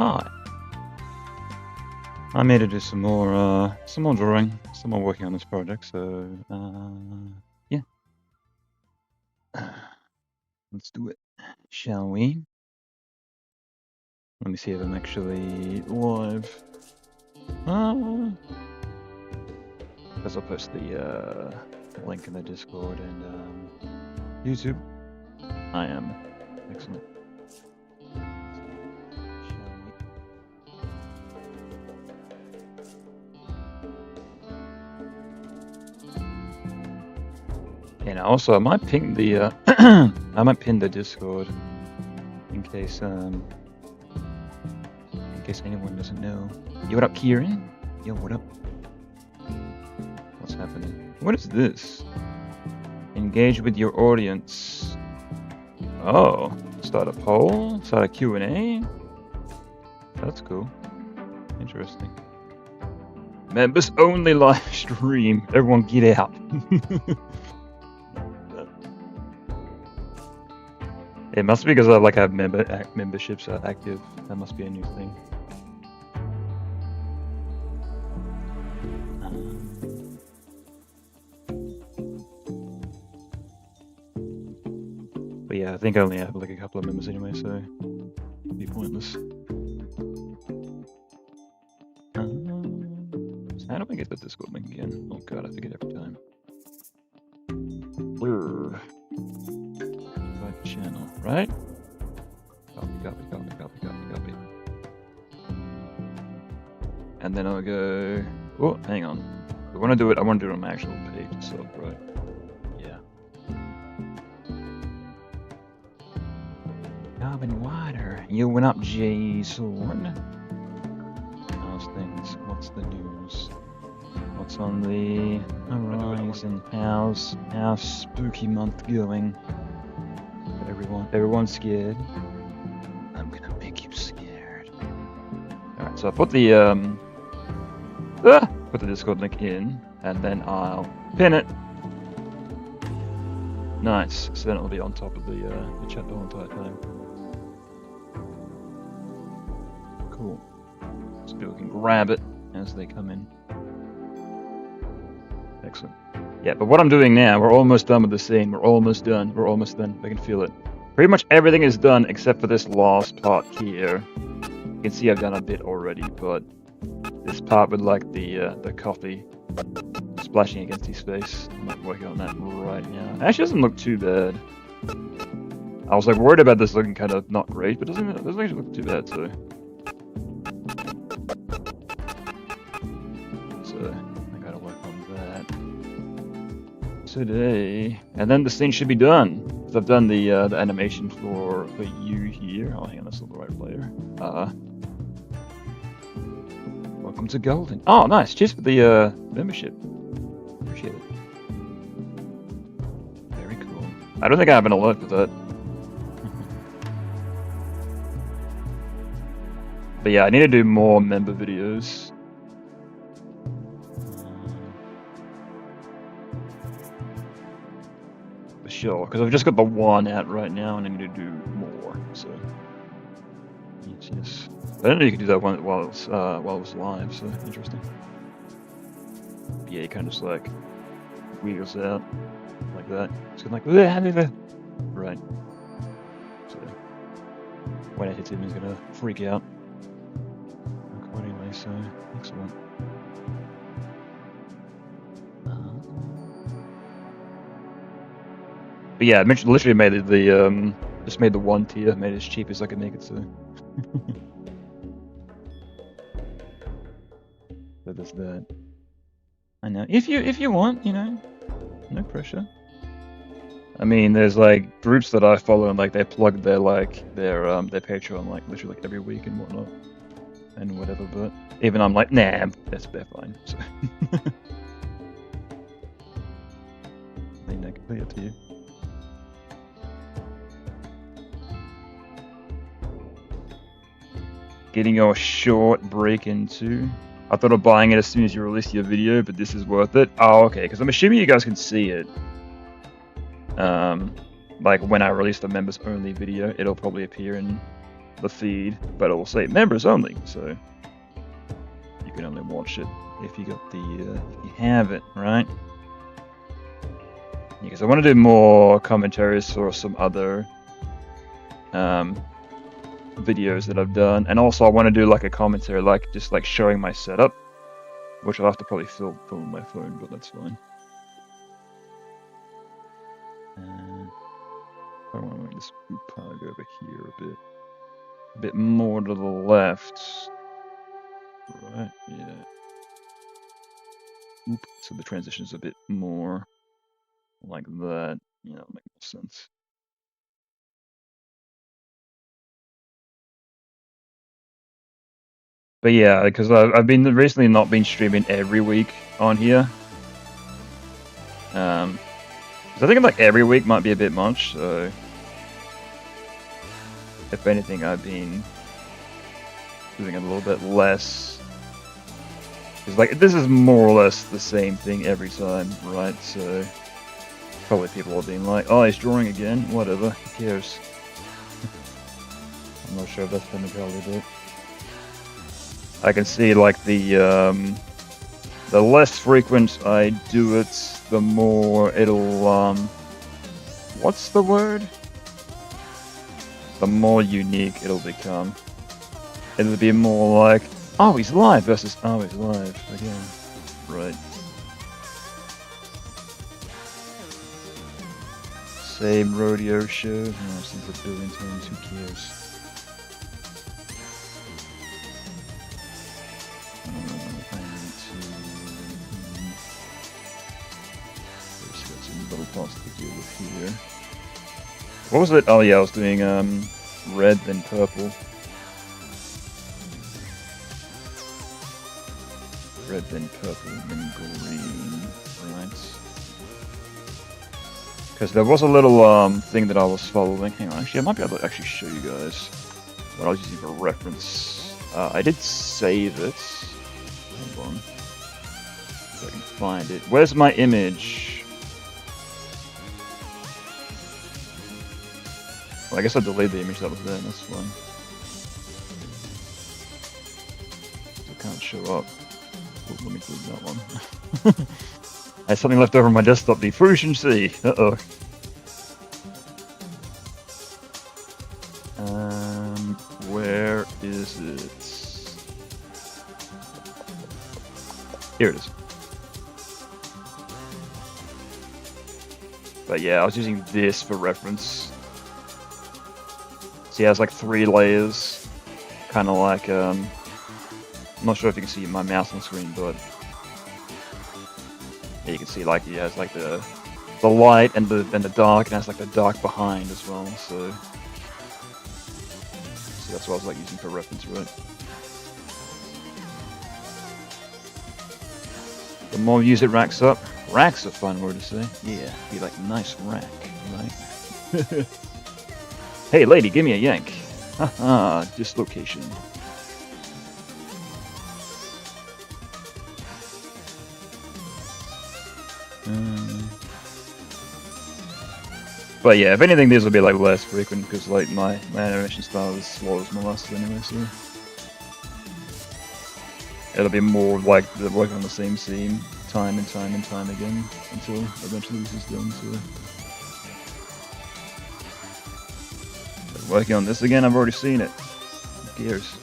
Hi. I made to do some more drawing, some more working on this project. So yeah, let's do it, shall we? Let me see if I'm actually live. Because I'll post the link in the Discord and YouTube. I am. Excellent. And also, I might ping the I might pin the Discord in case anyone doesn't know. Yo, what up, Kieran? Yo, what up? What's happening? What is this? Engage with your audience. Oh, start a poll, start a Q&A. That's cool. Interesting. Members only live stream. Everyone get out. It must be because I have memberships are active. That must be a new thing. But yeah, I think I only have like a couple of members anyway, so it'd be pointless. So how do I get the Discord link again? Oh god, I forget every time. Right channel, right? Copy. And then I'll go. Oh, hang on. I want to do it on my actual page itself, right? Yeah. Carbon water. You went up, Jason. How's things? What's the news? What's on the horizon? How's spooky month going? Everyone's scared. I'm gonna make you scared. Alright, so I put the Discord link in, and then I'll pin it. Nice. So then it'll be on top of the chat the whole entire time. Cool. So people can grab it as they come in. Excellent. Yeah, but what I'm doing now, we're almost done with the scene. We're almost done. I can feel it. Pretty much everything is done except for this last part here. You can see I've done a bit already, but this part with like the coffee splashing against his face, I'm not working on that right now. It actually doesn't look too bad. I was like worried about this looking kind of not great, but it doesn't actually look too bad, so I gotta work on that today, and then the scene should be done. So I've done the animation for you here. Oh, hang on, that's not the right player. Welcome to Golden. Oh, nice. Cheers for the membership. Appreciate it. Very cool. I don't think I have an alert for that. But yeah, I need to do more member videos. For sure, because I've just got the one out right now, and I need to do more. So yes. I didn't know you could do that while it was live, so interesting. Yeah, it kind of just like wiggles out like that. It's kind of like right. So when it hits him, he's gonna freak out. Accordingly, so excellent. But yeah, I literally made the just made the one tier, made it as cheap as I could make it. So. So there's that. I know. If you want, you know, no pressure. I mean, there's like groups that I follow, and like they plug their Patreon like literally like every week and whatnot, and whatever. But even I'm like, nah, they're fine. So. I mean, completely up to you. Getting your short break into. I thought of buying it as soon as you release your video, but this is worth it. Oh, okay, because I'm assuming you guys can see it. Like when I release the members only video, it'll probably appear in the feed, but it will say members only, so you can only watch it if you got the if you have it, right? Because I want to do more commentaries for some other videos that I've done, and also I want to do like a commentary, like just like showing my setup, which I'll have to probably film with my phone, but that's fine. I want to make this pug over here a bit more to the left, right? Yeah. Oop. So the transition's a bit more like that. Yeah, that'll make more sense. But yeah, because I've been recently not been streaming every week on here. 'Cause I think like every week might be a bit much. So if anything, I've been doing a little bit less. Because like this is more or less the same thing every time, right? So probably people are being like, "Oh, he's drawing again. Whatever. Who cares?" I'm not sure if that's the mentality, but I can see like the less frequent I do it, the more it'll what's the word? The more unique it'll become. It'll be more like, oh, he's live versus, oh, he's live again. Right. Same rodeo show. Oh, I've seen it a billion times, who cares? I need to... There's got some little parts to deal with here. What was it? Oh yeah, I was doing red then purple. Red then purple then green, right? Because there was a little thing that I was following. Hang on, actually I might be able to actually show you guys what I was using for reference. I did save it. Hold on. If I can find it. Where's my image? Well, I guess I delayed the image that was there, that's fine. It can't show up. Oh, let me delete that one. I had something left over on my desktop, the Fusion C. Uh-oh. Where is it? Here it is. But yeah, I was using this for reference. See, it has like 3 layers. Kind of like, I'm not sure if you can see my mouse on screen, but yeah, you can see like it has like the light and the dark, and it has like the dark behind as well. So that's what I was like using for reference, right? The more views it racks up. Rack's a fun word to say. Yeah, be like nice rack, right? Hey lady, give me a yank. Haha, dislocation. But yeah, if anything, these will be like less frequent because like my animation style is slow as molasses anyway, so it'll be more like working on the same scene time and time and time again until eventually this is done. So but working on this again, I've already seen it. Who cares?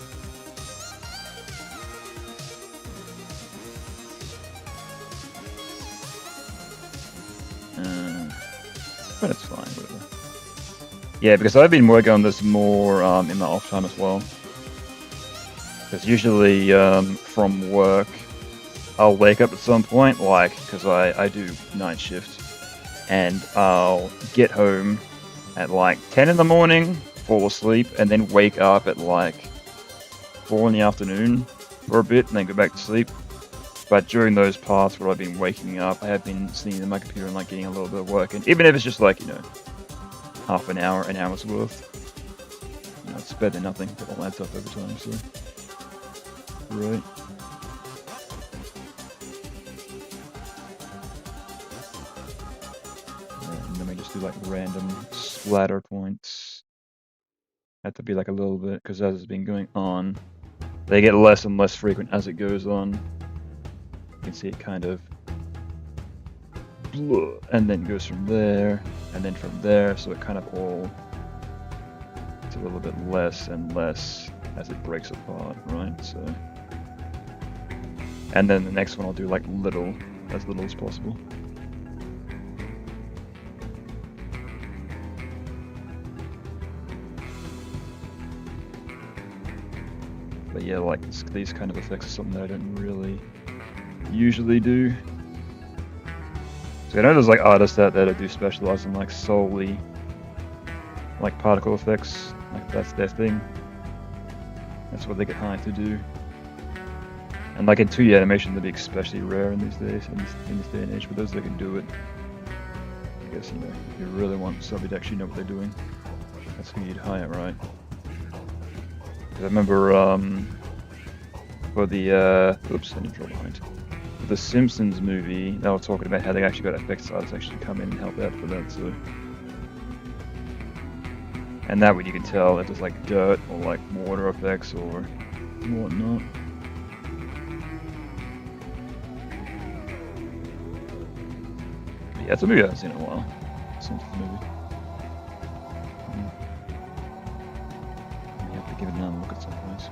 But it's fine, whatever. Yeah, because I've been working on this more in my off time as well. Because usually from work, I'll wake up at some point, like, because I do night shift, and I'll get home at like 10 in the morning, fall asleep, and then wake up at like 4 in the afternoon for a bit, and then go back to sleep. But during those parts where I've been waking up, I have been sitting in my computer and like getting a little bit of work, and even if it's just like, you know, half an hour's worth, you know, it's better than nothing. It all adds up over time, so right. And then we just do like random splatter points. Have to be like a little bit, because as it's been going on, they get less and less frequent as it goes on. You can see it kind of, and then goes from there, and then from there, so it kind of all, it's a little bit less and less as it breaks apart, right? So, and then the next one I'll do like as little as possible. But yeah, like these kind of effects are something that I don't really usually do. So I know there's like artists out there that do specialize in like solely like particle effects, like that's their thing. That's what they get hired to do. And like in 2D animation, they'd be especially rare in these days, in this day and age. But those that can do it, I guess, you know, if you really want somebody to actually know what they're doing, that's who you'd hire, right? I remember for the oops, I need to draw behind. For the Simpsons movie, they were talking about how they actually got effects artists actually come in and help out for that. So, and that way you can tell if there's like dirt or like water effects or whatnot. But yeah, it's a movie I haven't seen in a while. Simpsons movie. You have to give it another look at some point.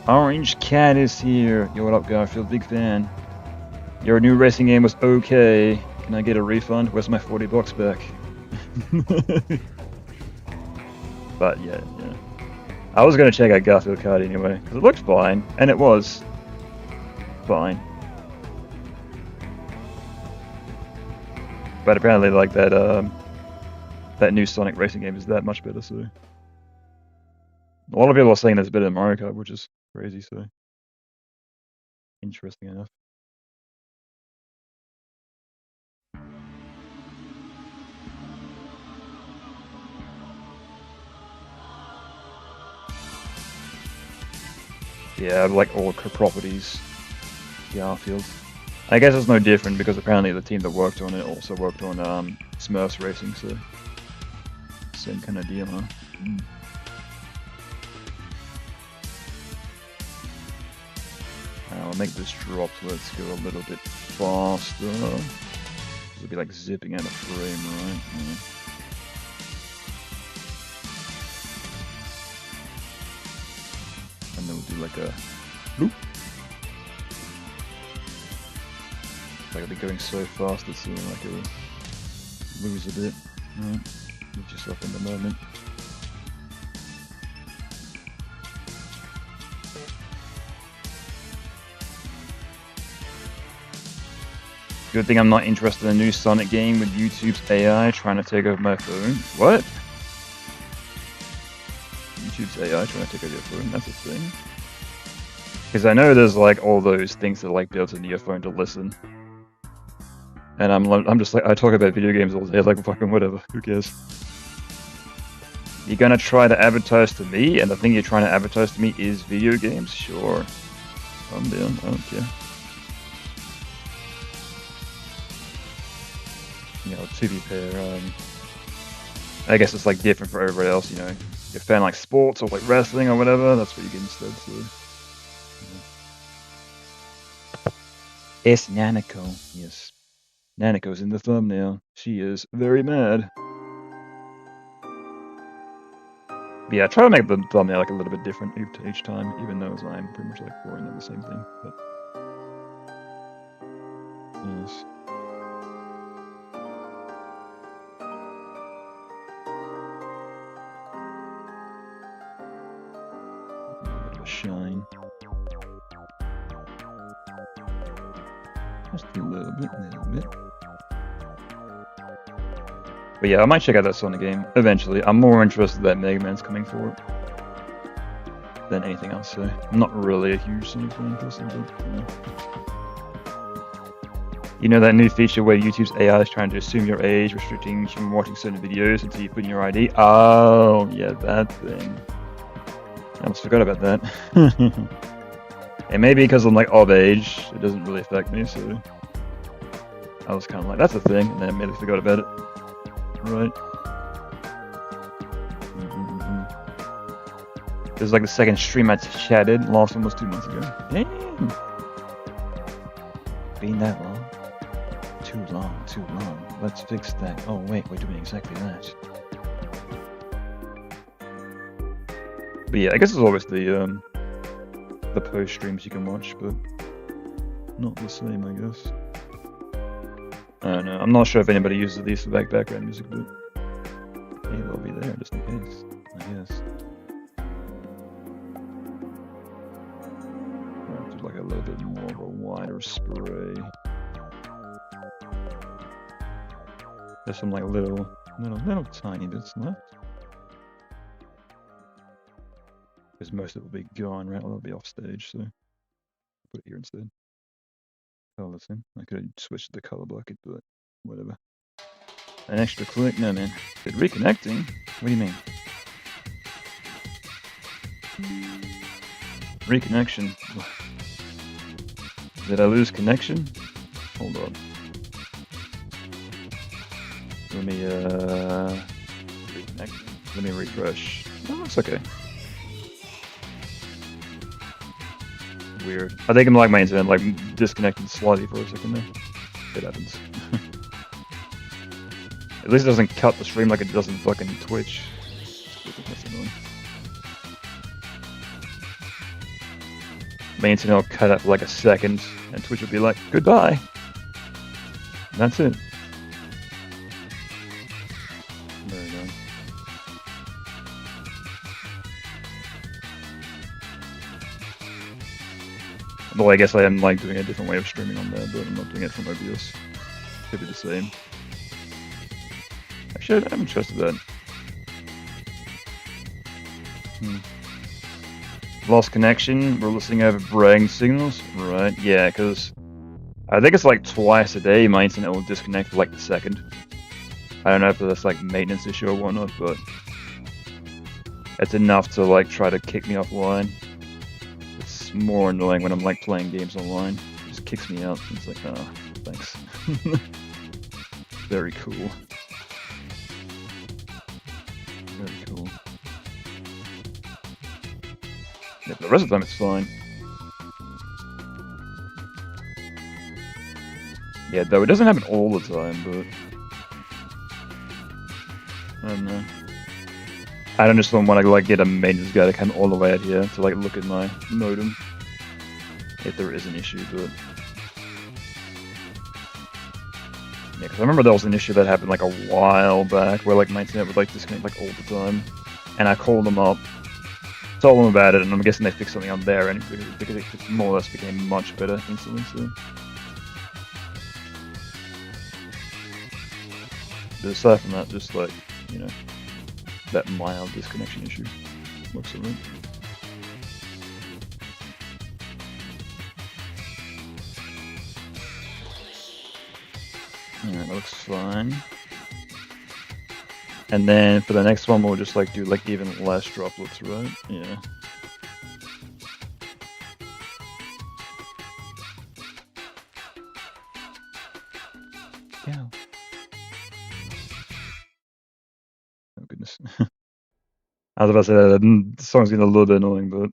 Orange Cat is here. Yo, what up, Garfield? Big fan. Your new racing game was okay. Can I get a refund? Where's my $40 back? But yeah. I was gonna check out Garfield Kart anyway, because it looked fine, and it was fine. But apparently, like that new Sonic racing game is that much better. So a lot of people are saying it's better than Mario Kart, which is crazy. So interesting enough. Yeah, like all properties, Garfield. I guess it's no different because apparently the team that worked on it also worked on Smurfs Racing, so same kind of deal, huh? I'll make this drop, so let's go a little bit faster. It'll be like zipping out of frame, right? Yeah. And then we'll do like a loop. Like I'll be going so fast it's like it'll lose a bit. Right. Get yourself in the moment. Good thing I'm not interested in a new Sonic game with YouTube's AI trying to take over my phone. What? YouTube's AI trying to take over your phone? That's a thing. Because I know there's like all those things that are like built into your phone to listen. And I'm just like, I talk about video games all day, like fucking whatever, who cares? You're gonna try to advertise to me, and the thing you're trying to advertise to me is video games? Sure. I'm down, I don't care. You know, to be fair, I guess it's like different for everybody else, you know. If you're a fan like sports or like wrestling or whatever, that's what you get instead, so. Yeah. It's Nanako, yes. Nanako's in the thumbnail. She is very mad. But yeah, I try to make the thumbnail like a little bit different each time, even though I'm pretty much like boring on the same thing. But yes. A little bit of a shine. Just a little bit. But yeah, I might check out that Sonic game eventually. I'm more interested that Mega Man's coming for it than anything else, so I'm not really a huge Sonic fan personally, but you know that new feature where YouTube's AI is trying to assume your age, restricting you from watching certain videos until you put in your ID? Oh, yeah, that thing. I almost forgot about that. And maybe because I'm like of age, it doesn't really affect me, so I was kind of like, that's a thing, and then I immediately forgot about it. Right. This is like the second stream I chatted. Last one was 2 months ago. Damn. Been that long? Too long, too long. Let's fix that. Oh wait, we're doing exactly that. But yeah, I guess it's always the post streams you can watch, but not the same, I guess. I don't know. I'm not sure if anybody uses these for background music, but hey, they'll be there just in case, I guess. Just like a little bit more of a wider spray. There's some like little tiny bits left. Because most of it will be gone, right? Well, it'll be off stage, so put it here instead. Color this in. I could have switched to the color bucket, but whatever. An extra click? No, man. But reconnecting? What do you mean? Reconnection. Did I lose connection? Hold on. Let me reconnect. Let me refresh. Oh, it's okay. Weird. I think I'm like my internet, like disconnected slightly for a second there. It happens. At least it doesn't cut the stream like it does in fucking Twitch. That's annoying. My internet will cut out for like a second, and Twitch will be like, goodbye. And that's it. Very annoying. Well, I guess I am like doing a different way of streaming on there, but I'm not doing it from OBS. Could be the same. Actually, I haven't trusted that. Lost connection. We're listening over bragging signals. Right, yeah, because I think it's like twice a day my internet will disconnect for like the second. I don't know if that's like maintenance issue or whatnot, but it's enough to like try to kick me offline. It's more annoying when I'm like playing games online. It just kicks me out. It's like, oh, thanks. Very cool. Very cool. Yeah, the rest of the time it's fine. Yeah, though it doesn't happen all the time, but I don't know. I don't just want to like get a maintenance guy to come all the way out here to like look at my modem if there is an issue, but yeah, because I remember there was an issue that happened like a while back where like my internet would like disconnect like all the time, and I called them up, told them about it, and I'm guessing they fixed something on their end because it more or less became much better instantly. So, but aside from that, just like, you know, that mild disconnection issue looks alright. Alright, that looks fine. And then for the next one, we'll just like do like even less droplets, right? Yeah. Yeah. Oh goodness. I was about to say that the song's getting a little bit annoying, but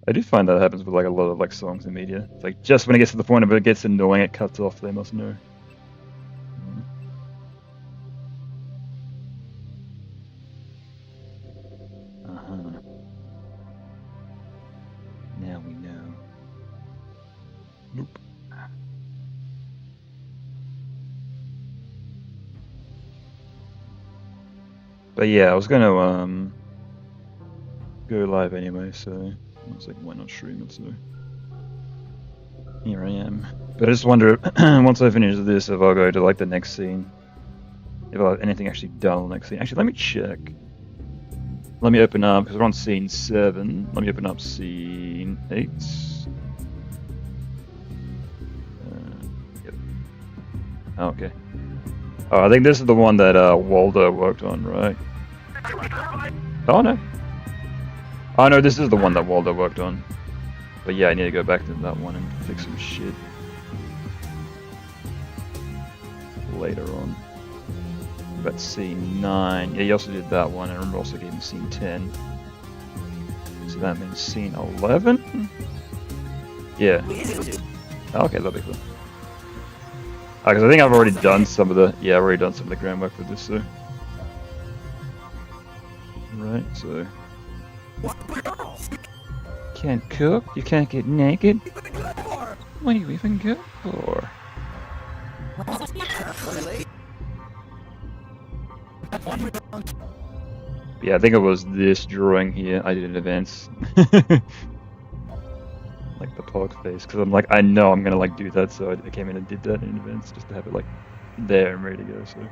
I do find that happens with like a lot of like songs in media. It's like just when it gets to the point of it gets annoying, it cuts off. They must know. Now we know. Nope. But yeah, I was gonna go live anyway, so I was like, why not stream it? So here I am. But I just wonder, once I finish this, if I'll go to like the next scene, if I'll have anything actually done on the next scene. Actually, let me check. Let me open up, because we're on scene 7. Let me open up scene 8. Yep. Oh, okay. Oh, I think this is the one that Waldo worked on, right? Oh no. Oh no, this is the one that Waldo worked on. But yeah, I need to go back to that one and fix some shit later on. But scene 9. Yeah, he also did that one. I remember also gave him scene 10. So that means scene 11? Yeah. Okay, that'll be cool. Because I think I've already done some of the... Yeah, I've already done some of the groundwork for this, so... Right, so... Can't cook, you can't get naked. What do you even go for? Yeah, I think it was this drawing here I did in advance. Like the pog face, because I'm like, I know I'm gonna like do that, so I came in and did that in advance just to have it like there and ready to go, so...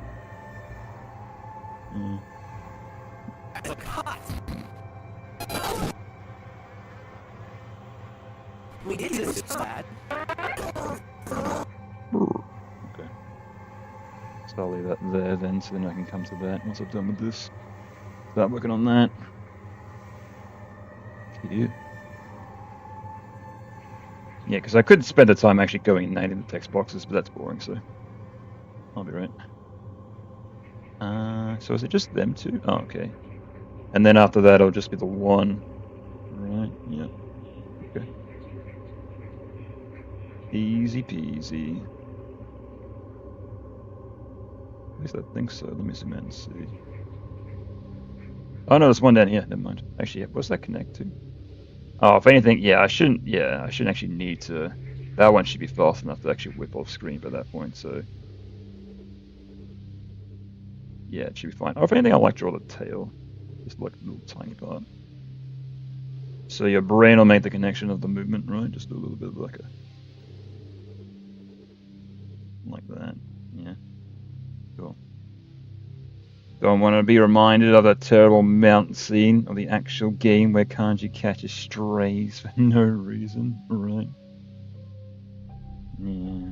We did this bad. Okay. So I'll leave that there then, so then I can come to that once I've done with this. Start working on that. Yeah. Yeah, because I could spend the time actually going and naming the text boxes, but that's boring, so I'll be right. So is it just them two? Oh, okay. And then after that, it'll just be the one. Right, yeah. Okay. Easy peasy. At least I think so. Let me zoom in and see. Oh no, there's one down here. Never mind. Actually, yeah, what's that connect to? Oh, if anything, yeah, I shouldn't actually need to. That one should be fast enough to actually whip off screen by that point, so. Yeah, it should be fine. Or if anything, I'll like draw the tail. Just like a little tiny part. So your brain will make the connection of the movement, right? Just do a little bit of like a... Like that, yeah. Cool. Don't want to be reminded of that terrible mountain scene of the actual game where Kanji catches strays for no reason, right? Yeah.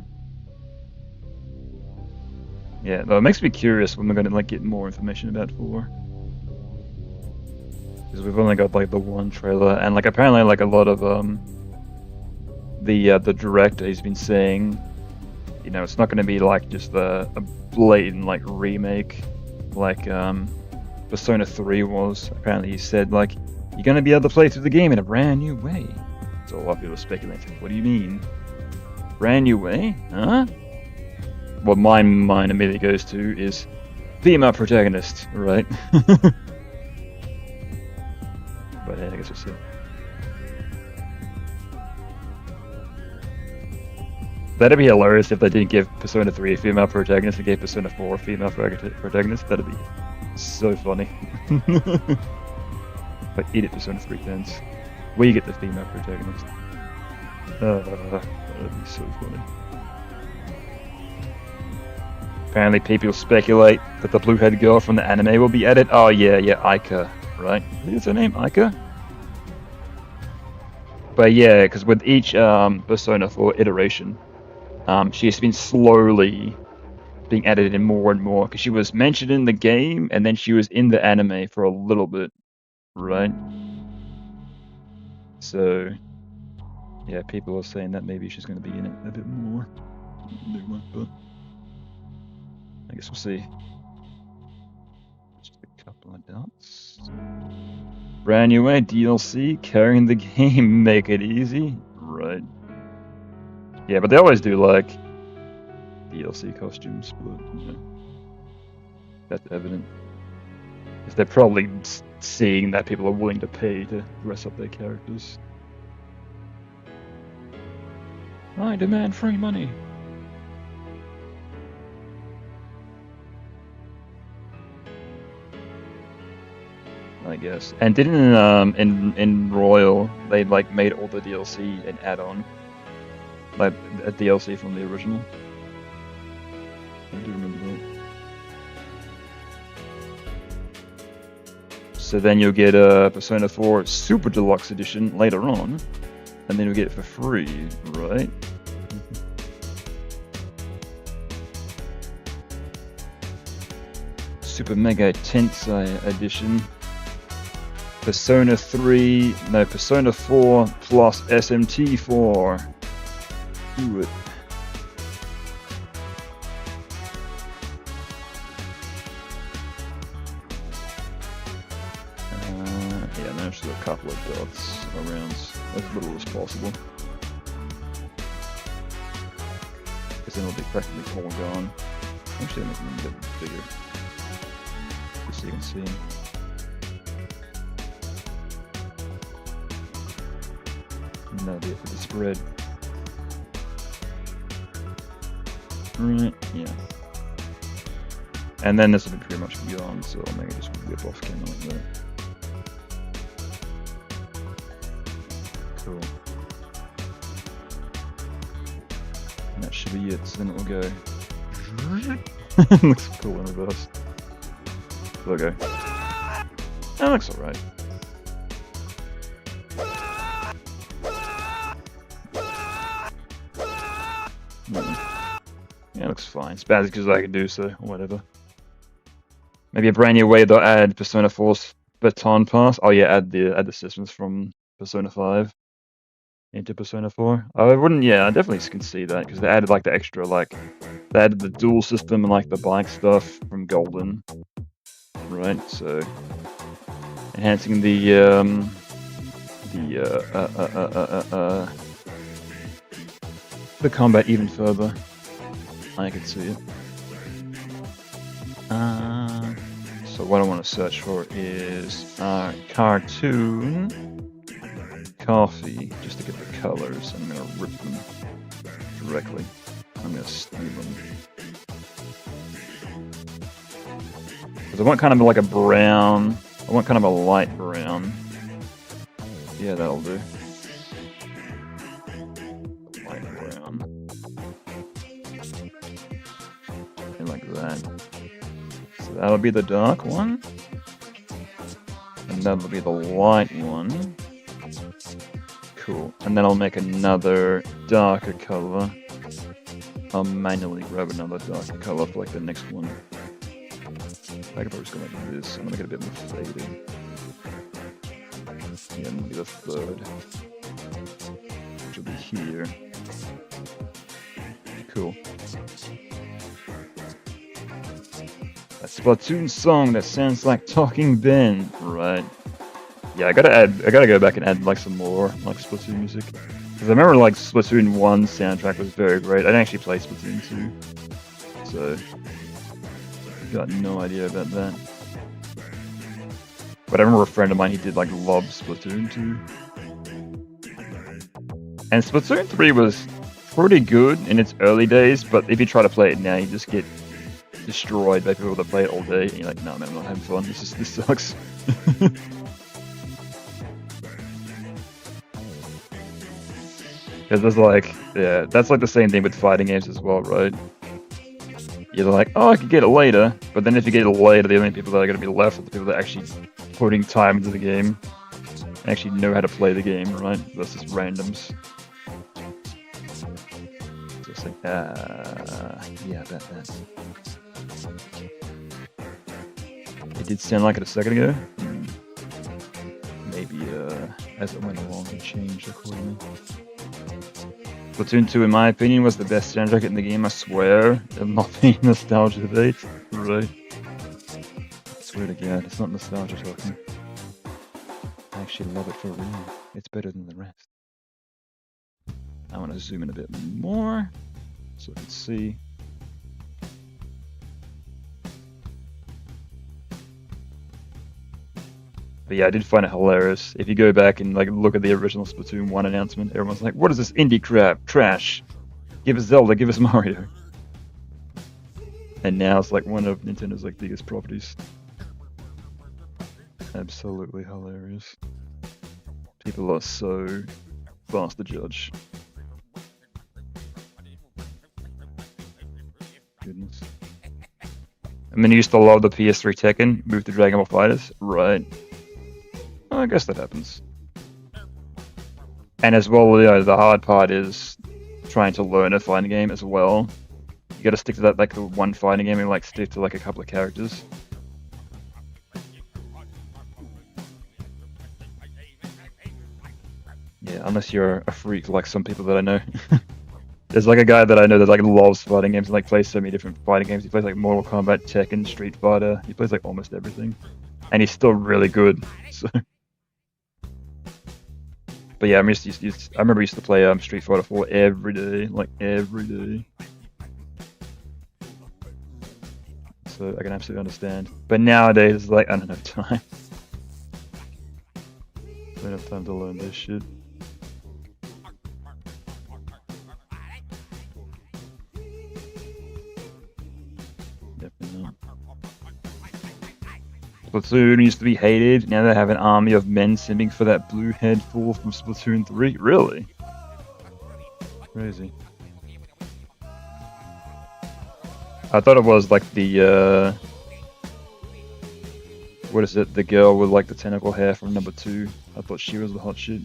Yeah, though it makes me curious when we're gonna like get more information about 4. Because we've only got like the one trailer, and like apparently like a lot of the director has been saying, you know, it's not gonna be like just a blatant like remake like Persona 3 was. Apparently he said like you're gonna be able to play through the game in a brand new way. So a lot of people are speculating. What do you mean? Brand new way? Huh? What my mind immediately goes to is female protagonist, right? But yeah, I guess we'll see. That'd be hilarious if they didn't give Persona 3 a female protagonist and gave Persona 4 a female protagonist. That'd be so funny. But eat it, Persona 3 fans. We get the female protagonist. That'd be so funny. Apparently people speculate that the blue-haired girl from the anime will be added. Oh yeah, Aika, right? I think it's her name, Aika? But yeah, because with each Persona 4 iteration, she's been slowly being added in more and more, because she was mentioned in the game, and then she was in the anime for a little bit, right? So, yeah, people are saying that maybe she's going to be in it a bit more. But I guess we'll see. Just a couple of dots. Brand new way, DLC, carrying the game, make it easy. Right. Yeah, but they always do like DLC costumes, but you know, that's evident. Because they're probably seeing that people are willing to pay to dress up their characters. I demand free money. I guess. And didn't in Royal they like made all the DLC an add-on, like a DLC from the original. I do remember that. So then you'll get a Persona 4 Super Deluxe Edition later on, and then you'll get it for free, right? Super Mega Tensei Edition. Persona 4 plus SMT4. Do it. Yeah, I managed to do a couple of dots around as little as possible. Because then it'll be practically all gone. Actually, I'm making them a bit bigger. Just so you can see them. And that'll be it for the spread. Right, yeah. And then this will be pretty much gone, so I'll make it just whip off camera like that. Cool. And that should be it, so then it will go. Looks cool in reverse. Logo. That looks alright. Yeah, it looks fine. It's bad because I can do so, or whatever. Maybe a brand new way to add Persona 4's baton pass. Oh yeah, add the systems from Persona 5 into Persona 4. I wouldn't. Yeah, I definitely can see that because they added like the extra they added the dual system and like the bike stuff from Golden, right? So enhancing the combat even further. I can see it. So what I want to search for is cartoon coffee, just to get the colors. I'm gonna rip them directly. I'm gonna steal them. Because I want kind of like a brown. I want kind of a light brown. Yeah, that'll do. Light brown. And like that. So that'll be the dark one. And that'll be the light one. Cool. And then I'll make another darker color. I'll manually grab another darker color for like the next one. I could probably just go like this. I'm gonna get a bit more faded. Yeah, and maybe the third. Which will be here. Cool. A Splatoon song that sounds like Talking Ben, right? Yeah, I gotta go back and add like some more like Splatoon music. Because I remember like Splatoon 1 soundtrack was very great. I didn't actually play Splatoon 2. So got no idea about that. But I remember a friend of mine, he did like love Splatoon 2. And Splatoon 3 was pretty good in its early days, but if you try to play it now, you just get destroyed by people that play it all day, and you're like, no man, I'm not having fun. This sucks. Because there's like, yeah, that's like the same thing with fighting games as well, right? You're like, oh, I could get it later, but then if you get it later, the only people that are going to be left are the people that are actually putting time into the game, actually know how to play the game, right? Versus randoms. So it's like, yeah, that. It did sound like it a second ago. Maybe as it went along, it changed accordingly. Splatoon 2, in my opinion, was the best soundtrack in the game, I swear. I'm not being nostalgia bait. Right. I swear to God, it's not nostalgia talking. I actually love it for real. It's better than the rest. I want to zoom in a bit more so I can see. But yeah, I did find it hilarious. If you go back and like look at the original Splatoon 1 announcement, everyone's like, what is this indie crap? Trash. Give us Zelda, give us Mario. And now it's like one of Nintendo's like biggest properties. Absolutely hilarious. People are so fast to judge. Goodness. I mean, I used to love the PS3 Tekken, moved to Dragon Ball FighterZ. Right. I guess that happens. And as well, you know, the hard part is trying to learn a fighting game as well. You gotta stick to that, like, the one fighting game and, like, stick to, like, a couple of characters. Yeah, unless you're a freak like some people that I know. There's, like, a guy that I know that, like, loves fighting games and, like, plays so many different fighting games. He plays, like, Mortal Kombat, Tekken, Street Fighter. He plays, like, almost everything. And he's still really good, so... But yeah, I remember I used to play Street Fighter 4 every day, like every day. So I can absolutely understand. But nowadays, like, I don't have time. I don't have time to learn this shit. Definitely not. Splatoon used to be hated. Now they have an army of men simming for that blue head fool from Splatoon 3. Really? Crazy. I thought it was like the what is it? The girl with like the tentacle hair from number 2. I thought she was the hot shit.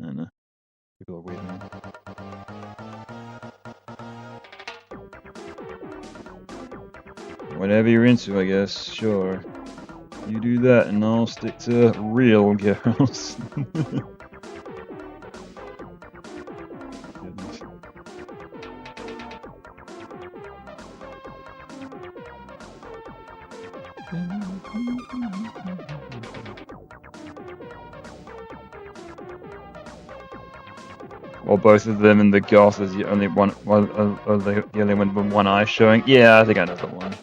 I don't know. People are weird, man. Whatever you're into, I guess. Sure. You do that and I'll stick to real girls. Goodness. Well, both of them and the goth is the only one, the only one with one eye showing. Yeah, I think I know the one.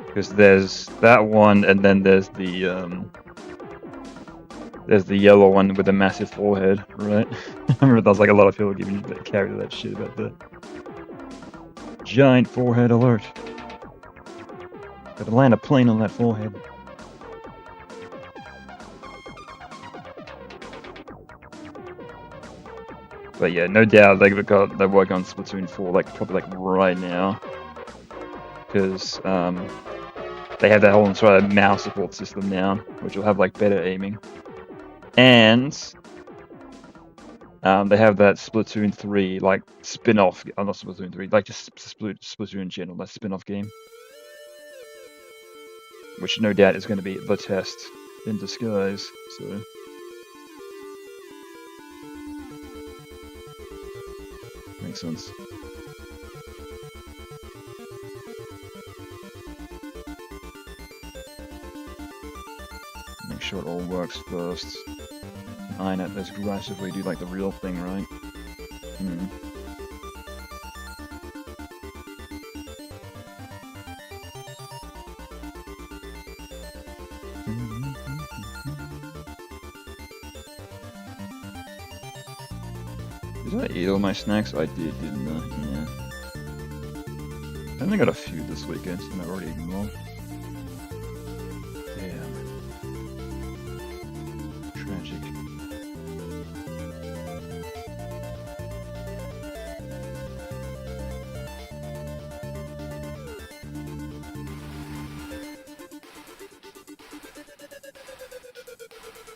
Because there's that one, and then there's the yellow one with the massive forehead, right? I remember there was like a lot of people giving carried that shit about the giant forehead alert. Gotta land a plane on that forehead. But yeah, no doubt they're working on Splatoon 4 like probably like right now, because they have that whole entire mouse support system now, which will have like better aiming, and they have that Splatoon 3 like spin-off, not Splatoon 3, like just Splatoon in general, that spin-off game, which no doubt is going to be the test in disguise. So. Makes sense. Make sure it all works first. Iron it as aggressively, do like the real thing, right? Did I eat all my snacks? I did, didn't I? Yeah. I only got a few this weekend, and I've already eaten them all. Damn. Tragic.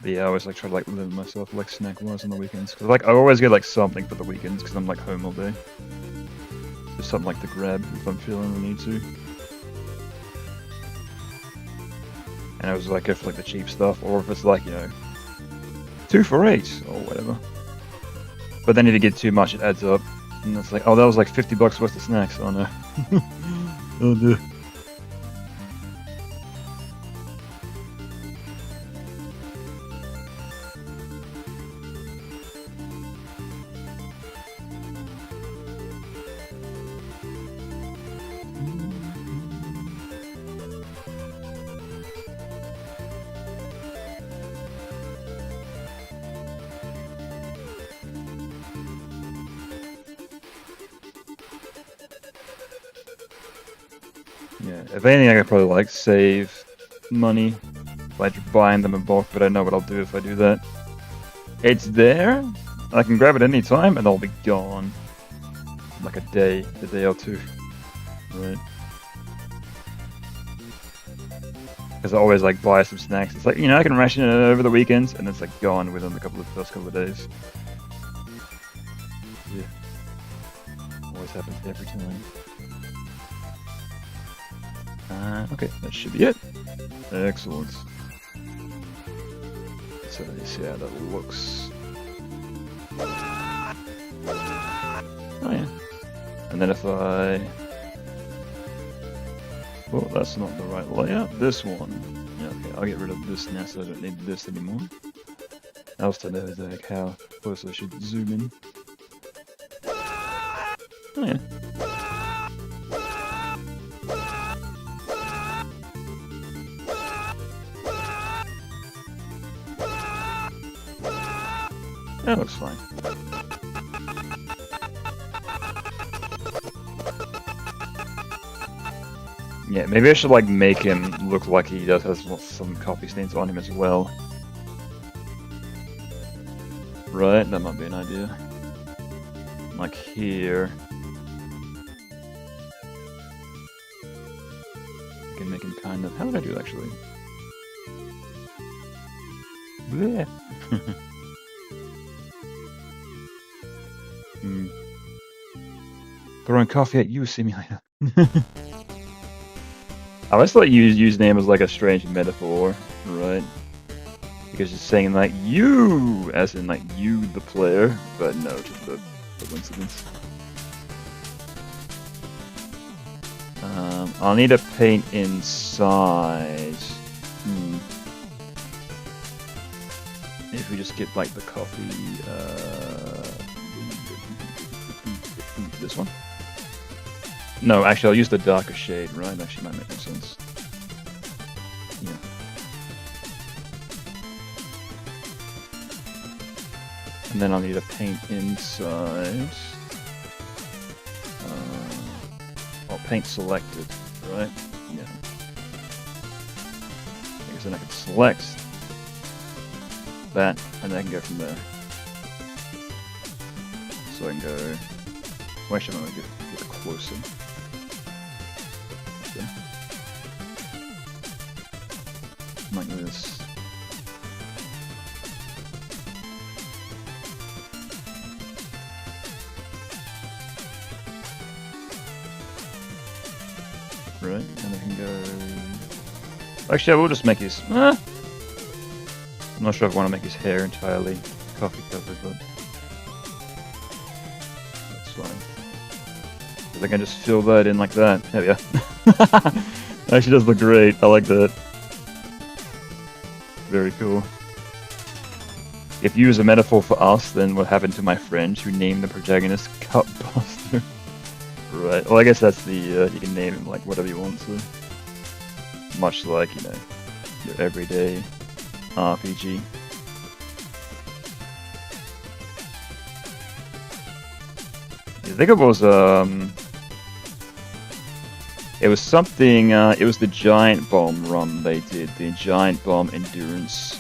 But yeah, I always like try to like limit myself like snack-wise on the weekends, because like I always get like something for the weekends because I'm like home all day. Just something like to grab if I'm feeling the need to. And I was like go for like the cheap stuff, or if it's like, you know, 2 for $8 or whatever. But then if you get too much, it adds up, and it's like, oh, that was like $50 worth of snacks. Oh no. Oh no. Yeah, if anything, I could probably like save money by buying them in bulk, but I know what I'll do if I do that. It's there, I can grab it any time, and they'll be gone. Like a day or two, right? Because I always like buy some snacks. It's like, you know, I can ration it over the weekends, and it's like gone within the first couple of days. Yeah, always happens every time. Okay, that should be it. Excellent. So let's see how that looks. Oh yeah. And then if I Oh, that's not the right layout. This one. Yeah, okay, I'll get rid of this now so I don't need this anymore. I also know like how close I should zoom in. Oh yeah. That looks fine. Yeah, maybe I should like make him look like he does have some coffee stains on him as well. Right, that might be an idea. Like here. I can make him kind of... How would I do actually? Blech. Throwing coffee at you, simulator. I always thought use name as like a strange metaphor, right? Because it's saying like you, as in like you, the player, but no, just a coincidence. I'll need to paint inside. If we just get like the coffee, this one. No, actually, I'll use the darker shade, right? That actually might make more sense. Yeah. And then I'll need to paint inside. Paint selected, right? Yeah. Because then I can select that, and then I can go from there. So I can go. Well, actually, I'm going to get closer. Okay. Like this. Right, and I can go... Actually, I will just make his... I'm not sure if I want to make his hair entirely coffee covered, but... That's fine. Because I can just fill that in like that. There we go. Actually does look great. I like that. Very cool. If you use a metaphor for us, then what happened to my friends who named the protagonist Cutbuster? Right, well I guess that's the, you can name him like whatever you want to. Much like, you know, your everyday RPG. I think it was something, it was the Giant Bomb run they did, the Giant Bomb Endurance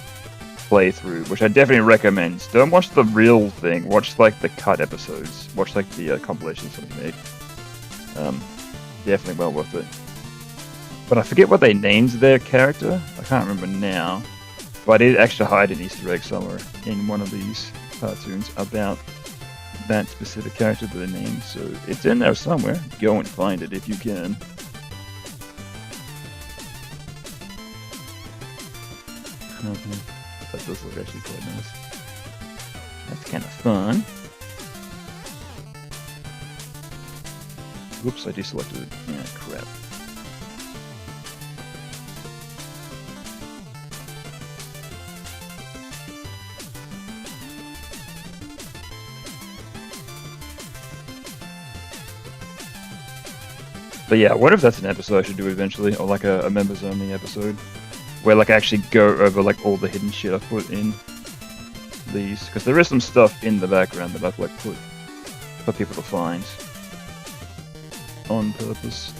playthrough, which I definitely recommend. Don't watch the real thing, watch like the cut episodes, watch like the compilations somebody made. Definitely well worth it. But I forget what they named their character. I can't remember now. But I did actually hide an Easter egg somewhere in one of these cartoons about that specific character that they named. So it's in there somewhere. Go and find it if you can. That does look actually quite nice. That's kind of fun. Whoops, I deselected it. Yeah, crap. But yeah, what if that's an episode I should do eventually, or like a members only episode, where like I actually go over like all the hidden shit I put in these, because there is some stuff in the background that I've like put for people to find. On purpose.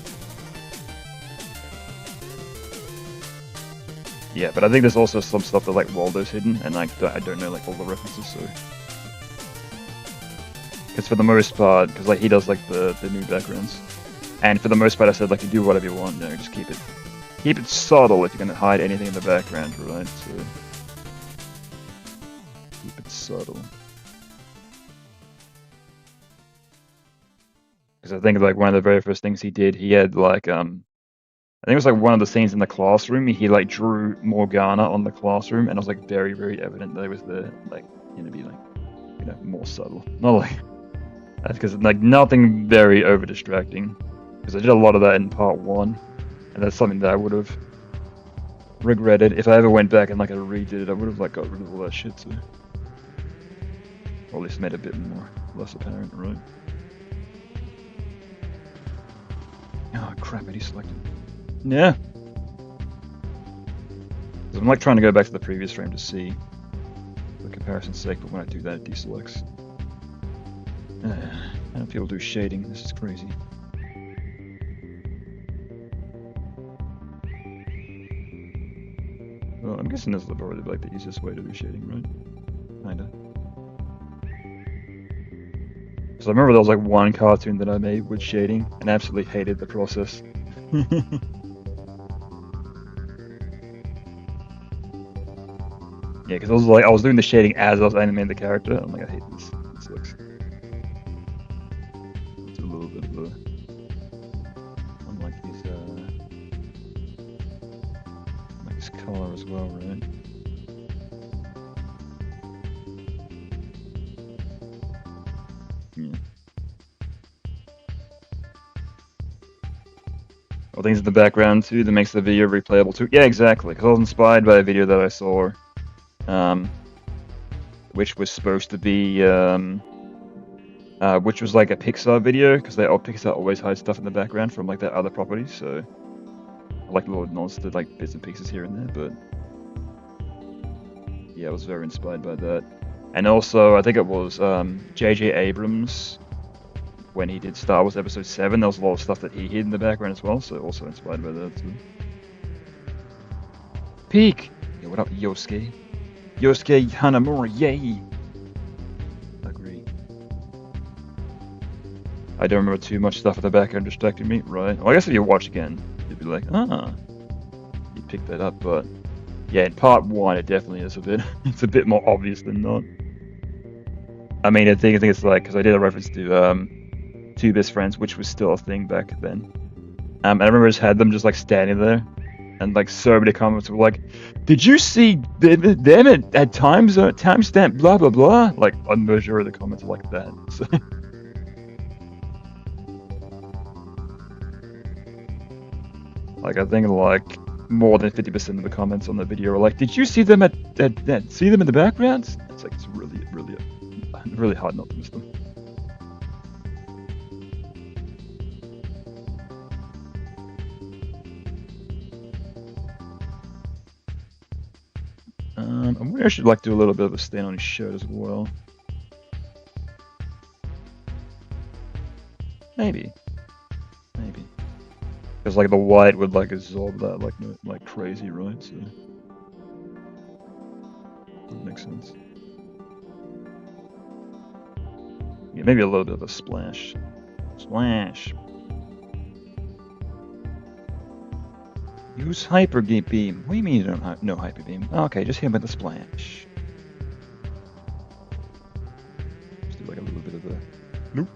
Yeah, but I think there's also some stuff that like Waldo's hidden, and I don't know like all the references, so... Because for the most part, because like he does like the new backgrounds. And for the most part I said like you do whatever you want, you know, just keep it subtle if you're gonna hide anything in the background, right? So... Keep it subtle. Because I think like one of the very first things he did, he had like I think it was like one of the scenes in the classroom. He like drew Morgana on the classroom, and it was like very, very evident that it was the like gonna be like, you know, more subtle. Not like that's because like nothing very over distracting. Because I did a lot of that in part 1. And that's something that I would have regretted if I ever went back and like I redid it. I would have like got rid of all that shit too. Or at least made it a bit more less apparent, right? Oh crap! I deselected. Yeah. I'm like trying to go back to the previous frame to see, for comparison's sake, but when I do that, it deselects. How do people do shading? This is crazy. Well, I'm guessing this is probably like the easiest way to do shading, right? Kinda. So I remember there was like one cartoon that I made with shading, and I absolutely hated the process. Yeah, because I was doing the shading as I was animating the character. I'm like, I hate this. It sucks. It's a little bit of a unlike his color as well, right? Yeah. Oh, things in the background too that makes the video replayable too. Yeah, exactly. Because I was inspired by a video that I saw. Which was supposed to be, which was like a Pixar video, because Pixar always hides stuff in the background from like their other properties, so I like little nods to like bits and pieces here and there, but yeah, I was very inspired by that. And also, I think it was J.J. Abrams, when he did Star Wars Episode 7, there was a lot of stuff that he hid in the background as well, so also inspired by that too. Peak! Yeah, what up, Yosuke? Yosuke Hanamura, yay! Agree. I don't remember too much stuff at the background distracting me, right? Well, I guess if you watch again, you'd be like, you'd pick that up, but yeah, in part 1 it definitely is a bit, it's a bit more obvious than not. I mean, I think it's like, because I did a reference to Two Best Friends, which was still a thing back then. And I remember I just had them just like standing there. And like so many comments were like, "Did you see them at timestamp blah blah blah?" Like a majority of the comments are like that. So. Like I think like more than 50% of the comments on the video are like, "Did you see them see them in the background?" It's like it's really hard not to miss them. I wonder if I should like do a little bit of a stain on his shirt as well. Maybe. Because like the white would like absorb that like crazy, right? So that makes sense. Yeah, maybe a little bit of a splash. Splash. Use hyper beam. What do you mean you don't have no hyper beam? Okay, just hit him with the splash. Just do like a little bit of a nope.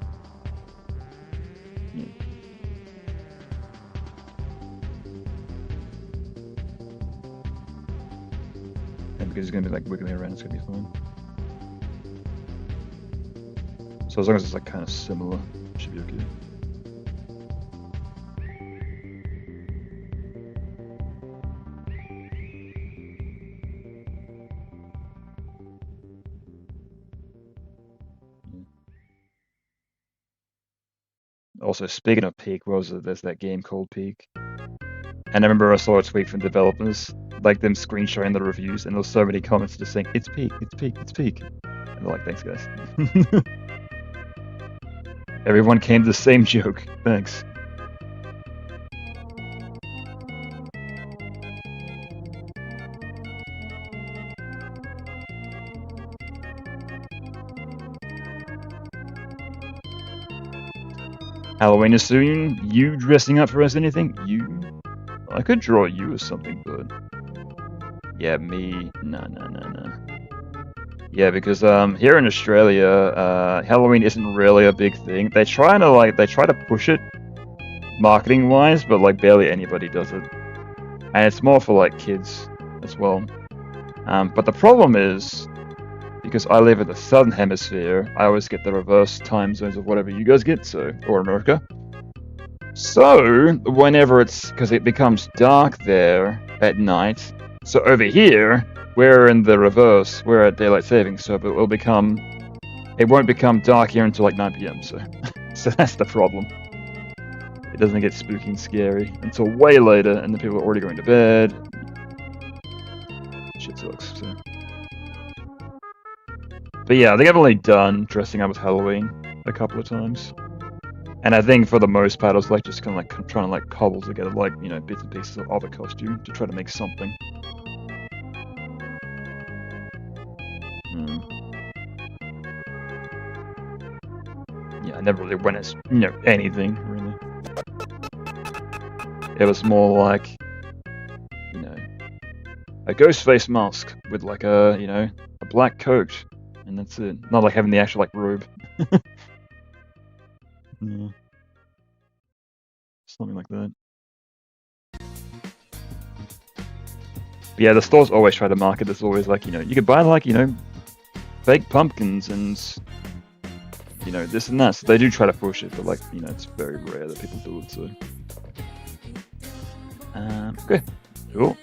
Yeah. And because he's gonna be like wiggling around, it's gonna be fun. So as long as it's like kind of similar, it should be okay. Also, speaking of Peak, there's that game called Peak. And I remember I saw a tweet from developers, like them screenshotting the reviews, and there was so many comments just saying, "It's Peak, it's Peak, it's Peak." And they're like, "Thanks, guys." Everyone came to the same joke. Thanks. Halloween is soon. You dressing up for us anything? You? I could draw you as something, but yeah, me. No. Yeah, because here in Australia, Halloween isn't really a big thing. They try to push it marketing wise, but like barely anybody does it. And it's more for like kids as well. But the problem is, because I live in the southern hemisphere, I always get the reverse time zones of whatever you guys get, or America. So whenever because it becomes dark there at night. So over here we're in the reverse. We're at daylight saving, so it won't become dark here until like 9 p.m. So, so that's the problem. It doesn't get spooky and scary until way later, and the people are already going to bed. Shit sucks. So. But yeah, I think I've only done dressing up as Halloween a couple of times, and I think for the most part, I was like just kind of like trying to like cobble together like bits and pieces of a costume to try to make something. Yeah, I never really went as anything really. It was more like a ghost face mask with like a a black coat, and that's it. Not like having the actual like robe. Yeah. Something like that. But yeah, the stores always try to market this always like you could buy like fake pumpkins and this and that. So they do try to push it, but like it's very rare that people do it. So okay, cool.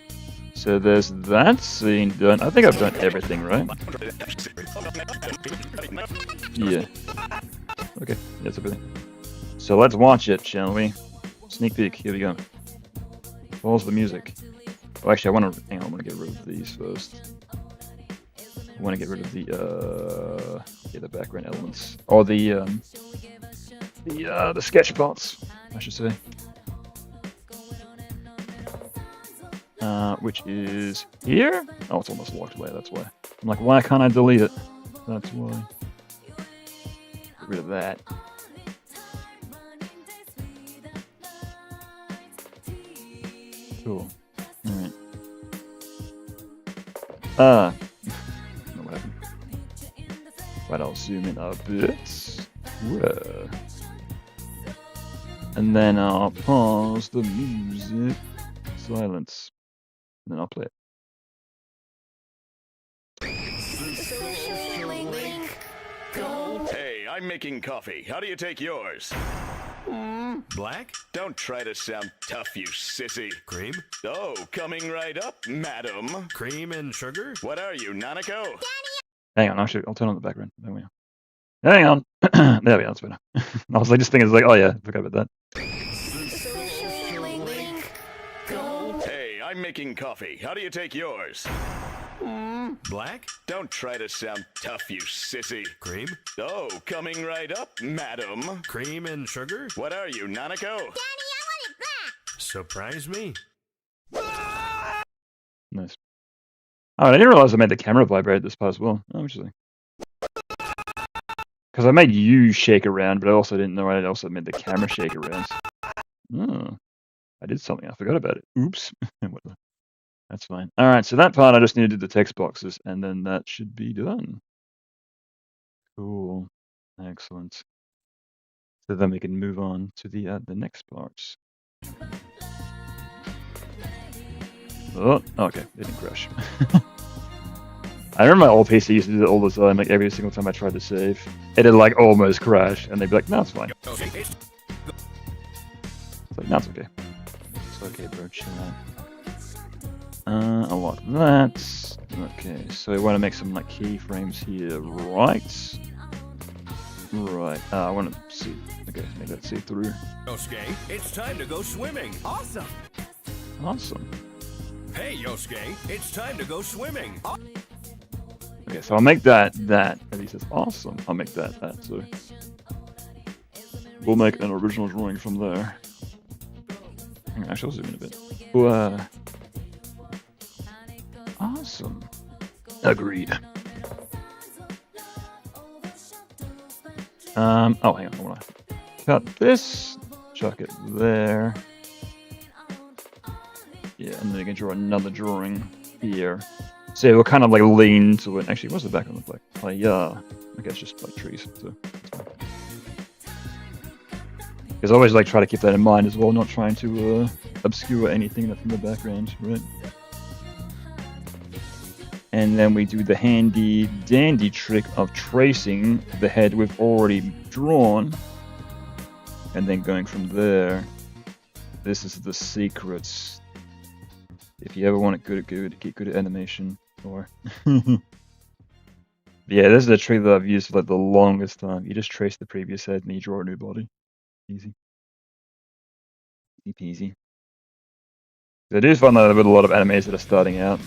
So there's that scene done. I think I've done everything, right? Yeah. Okay, that's everything. So let's watch it, shall we? Sneak peek, here we go. Pause the music. Oh, actually, I want to get rid of these first. I want to get rid of the background elements. Or the sketch parts, I should say. Which is here? Oh, it's almost locked away, that's why. I'm like, why can't I delete it? That's why. Get rid of that. Cool. Alright. What happened? Right, I'll zoom in a bit. Whoa. And then I'll pause the music. Silence. And then I'll play it. Hey, I'm making coffee. How do you take yours? Black? Don't try to sound tough, you sissy. Cream? Oh, coming right up, madam. Cream and sugar? What are you, Nanako? Hang on, I'll turn on the background. There we go. Hang on. There we go, that's better. I was like, just thinking, like, oh yeah, I forgot about that. Hey, I'm making coffee. How do you take yours? Black? Don't try to sound tough, you sissy. Cream? Oh, coming right up, madam. Cream and sugar? What are you, Nanako? Daddy, I want it back! Surprise me. Nice. Oh, I didn't realize I made the camera vibrate this part as well. Oh, interesting. Because I made you shake around, but I also didn't know I also made the camera shake around. Oh, I did something. I forgot about it. Oops. That's fine. All right, so that part I just need to do the text boxes, and then that should be done. Cool. Excellent. So then we can move on to the next parts. Oh, okay. It didn't crash. I remember my old PC used to do it all the time, like every single time I tried to save. It'd like almost crash, and they'd be like, no, it's fine. It's like, no, it's okay. It's okay, bro, chill out. I'll lock that. Okay, so we want to make some like keyframes here, right? Right. I want to see. Okay, make that see through. Yosuke, it's time to go swimming. Awesome! Awesome. Hey, Yosuke, it's time to go swimming. Okay, so I'll make that. And he says, awesome. I'll make that. So we'll make an original drawing from there. Hang on, actually, I'll zoom in a bit. Awesome. Agreed. Oh, hang on. I want to cut this. Chuck it there. Yeah, and then you can draw another drawing here. So we'll kind of like lean to it. Actually, what's the background look like? Like, yeah, I guess just like trees. So because I always like try to keep that in mind as well, not trying to obscure anything that's in the background, right? And then we do the handy dandy trick of tracing the head we've already drawn, and then going from there This is the secrets. If you ever want it get good at animation, or yeah, this is a trick that I've used for like the longest time. You just trace the previous head and you draw a new body. Easy. Easy peasy. I do find that with a lot of animes that are starting out,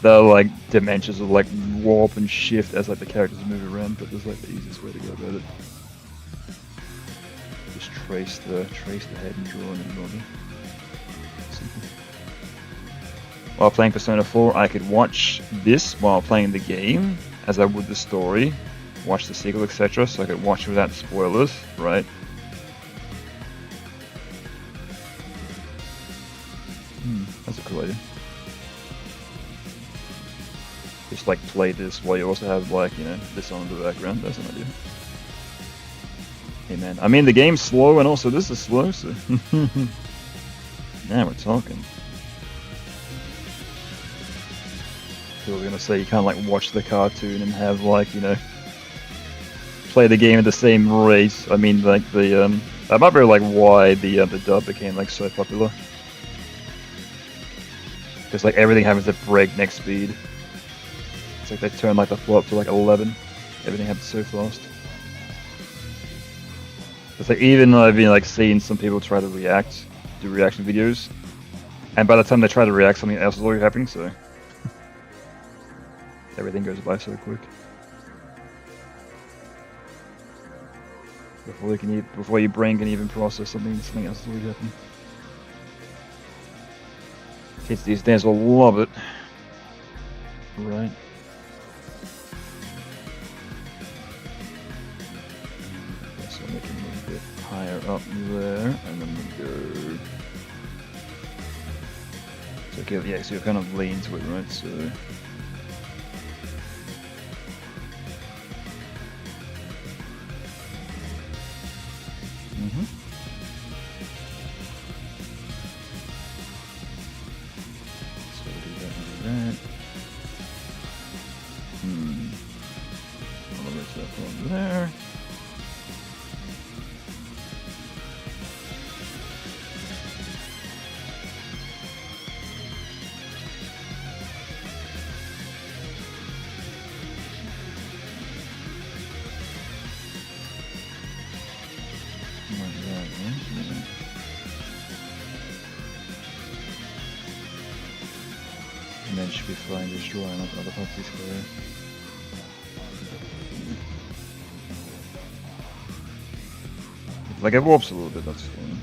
the like dimensions will like warp and shift as like the characters move around, but there's like the easiest way to go about it. Just trace the head and draw a new body. Simple. While playing Persona 4, I could watch this while playing the game, as I would the story, watch the sequel, etc. So I could watch without spoilers, right? That's a cool idea. Just like play this while you also have like, you know, this on in the background. That's an idea. Hey man, I mean the game's slow and also this is slow, so now we're talking. So we're gonna say you can't like watch the cartoon and have like, you know, play the game at the same rate. I mean like the that might be like why the dub became like so popular. Because like everything happens at breakneck speed. It's like they turn like the flow up to like 11. Everything happens so fast. It's like even I've been like seeing some people try to do reaction videos, and by the time they try to react, something else is already happening. So everything goes by so quick. Before your brain can even process something else is already happening. Kids these days will love it, right? So make it a little bit higher up there, and then we go. So okay, yeah, so you're kind of lean to it, right? So. There. And then should be fine, just drawing up other properties for it. Like it warps a little bit, that's fine.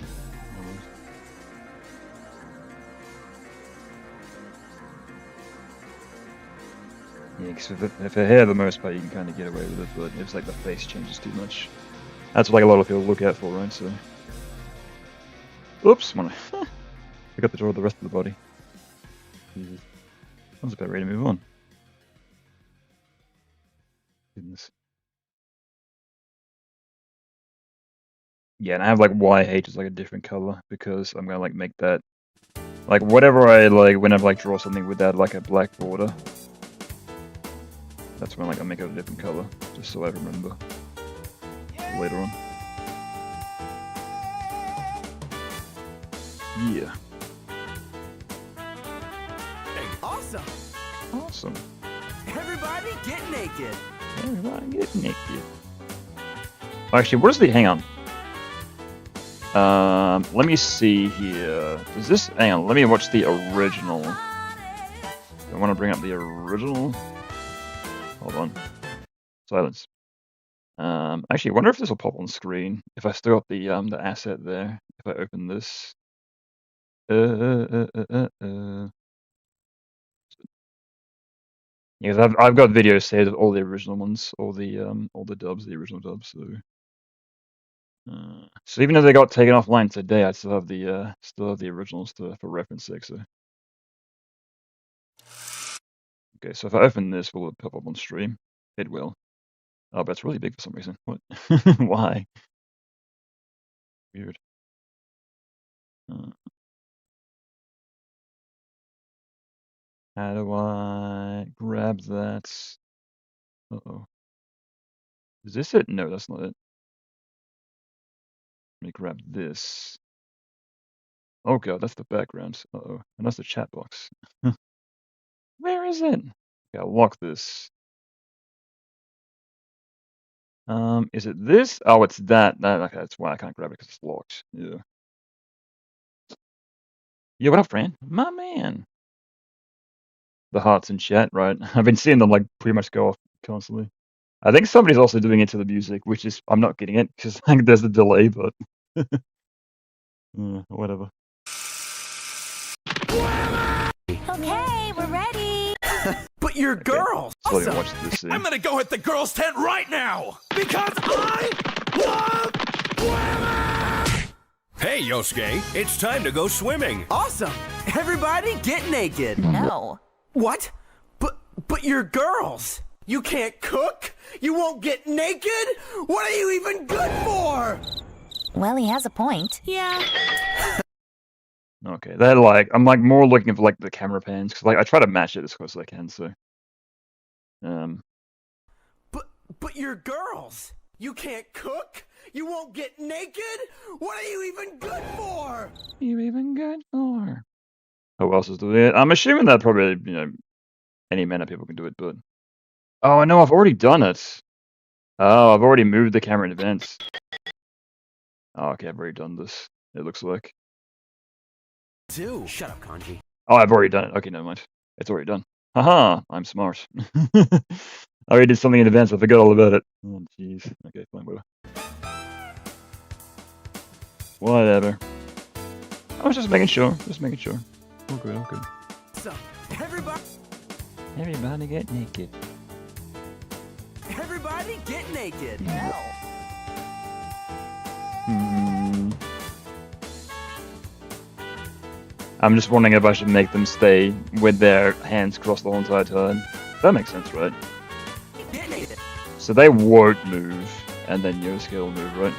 Yeah, because if her hair, the most part, you can kind of get away with it, but if like the face changes too much, that's what like a lot of people look out for, right? So, oops, I forgot to draw the rest of the body. Jesus. I was about ready to move on. Goodness. Yeah, and I have like YH is like a different color because I'm gonna like make that like whatever I like whenever I like draw something with that like a black border. That's when like I make it a different color, just so I remember later on. Yeah. Awesome! Awesome. Everybody get naked! Everybody get naked. Actually, what is the hang on? Let me see here. Does this hang on, let me watch the original. I want to bring up the original. Hold on. Silence. Actually, I wonder if this will pop on screen. If I still got the asset there. If I open this. Yeah, I've got videos saved of all the original ones, all the dubs, the original dubs. So even though they got taken offline today, I still have the originals for reference sake. So okay, so if I open this, will it pop up on stream? It will. Oh, but it's really big for some reason. What? Why? Weird. How do I grab that? Uh-oh. Is this it? No, that's not it. Let me grab this. Oh god, that's the background. Uh-oh. And that's the chat box. Where is it? Okay, I'll lock this. Is it this? Oh, it's that. Okay, that's why I can't grab it, because it's locked. Yeah. Yeah, what up, Fran? My man. The hearts in chat, right? I've been seeing them, like, pretty much go off constantly. I think somebody's also doing it to the music, which is... I'm not getting it, because I think there's a delay, but... whatever. Okay, we're ready. But you're girls! So let me Awesome! watch this scene. I'm gonna go hit the girls' tent right now! Because I love women! Hey, Yosuke, it's time to go swimming. Awesome! Everybody get naked! No. What? But you're girls! You can't cook? You won't get naked? What are you even good for? Well, he has a point. Yeah. Okay, they're like... I'm, like, more looking for, like, the camera pans, because, like, I try to match it as close as I can, so... But you're girls! You can't cook? You won't get naked? What are you even good for? You even good for? Who else is doing it? I'm assuming that probably, you know, any amount of people can do it, but... Oh, no, I've already done it. Oh, I've already moved the camera in advance. Oh, okay, I've already done this, it looks like. Shut up, Kanji. Oh, I've already done it. Okay, never mind. It's already done. Haha, I'm smart. I already did something in advance, I forgot all about it. Oh, jeez. Okay, fine, whatever. Whatever. I was just making sure. Just making sure. All good, all good. So, everybody Get naked. Everybody get naked! No. I'm just wondering if I should make them stay with their hands crossed the whole entire time. That makes sense, right? Get naked! So they won't move, and then Yosuke will move, right?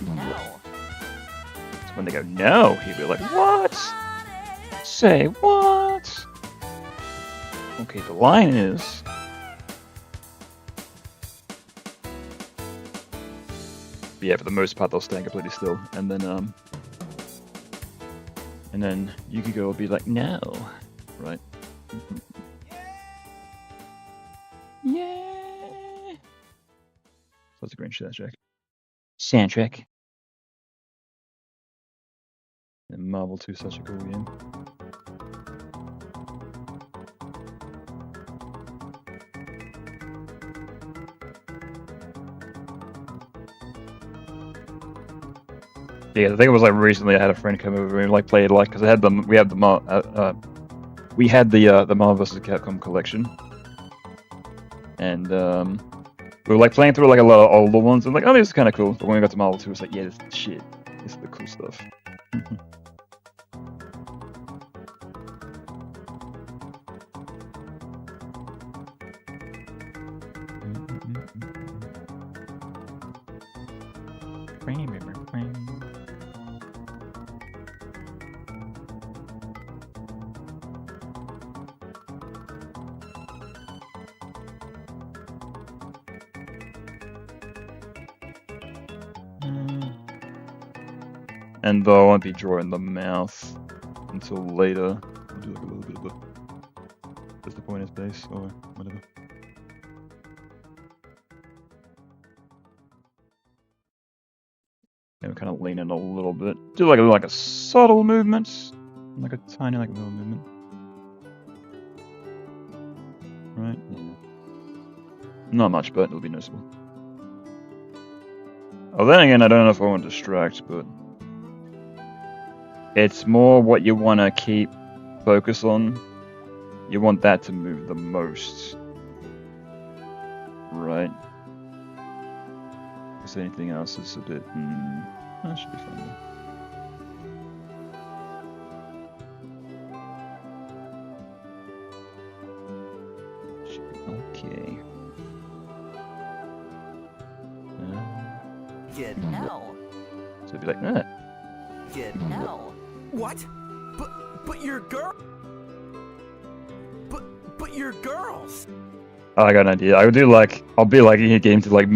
No. So when they go, no, he'll be like, what? Say what? Okay, the line is... But yeah, for the most part, they'll stand completely still, and then Yukiko will be like, no, right? Yeah. That's a great soundtrack. Soundtrack. And Marvel 2 is such a cool game. Yeah, I think it was like recently I had a friend come over and like played like because I had them. We had the Marvel vs. Capcom collection, and we were like playing through like a lot of older ones and like, oh, this is kind of cool. But when we got to Marvel 2, it's like, yeah, this is the shit. This is the cool stuff. And though I won't be drawing the mouth until later, I'll do like a little bit of just the point of space or whatever. And we kind of lean in a little bit. Do like a subtle movement, like a tiny like little movement. Right? Yeah. Not much, but it'll be noticeable. Oh, then again, I don't know if I want to distract, but it's more what you want to keep focus on. You want that to move the most. Right? Because anything else is a bit... that should be fine then. Should be okay. Get No. So it'd be like that. Get No. What? But you're girl. But you're girls. Oh, I got an idea. I would do like, I'll be like in a game to like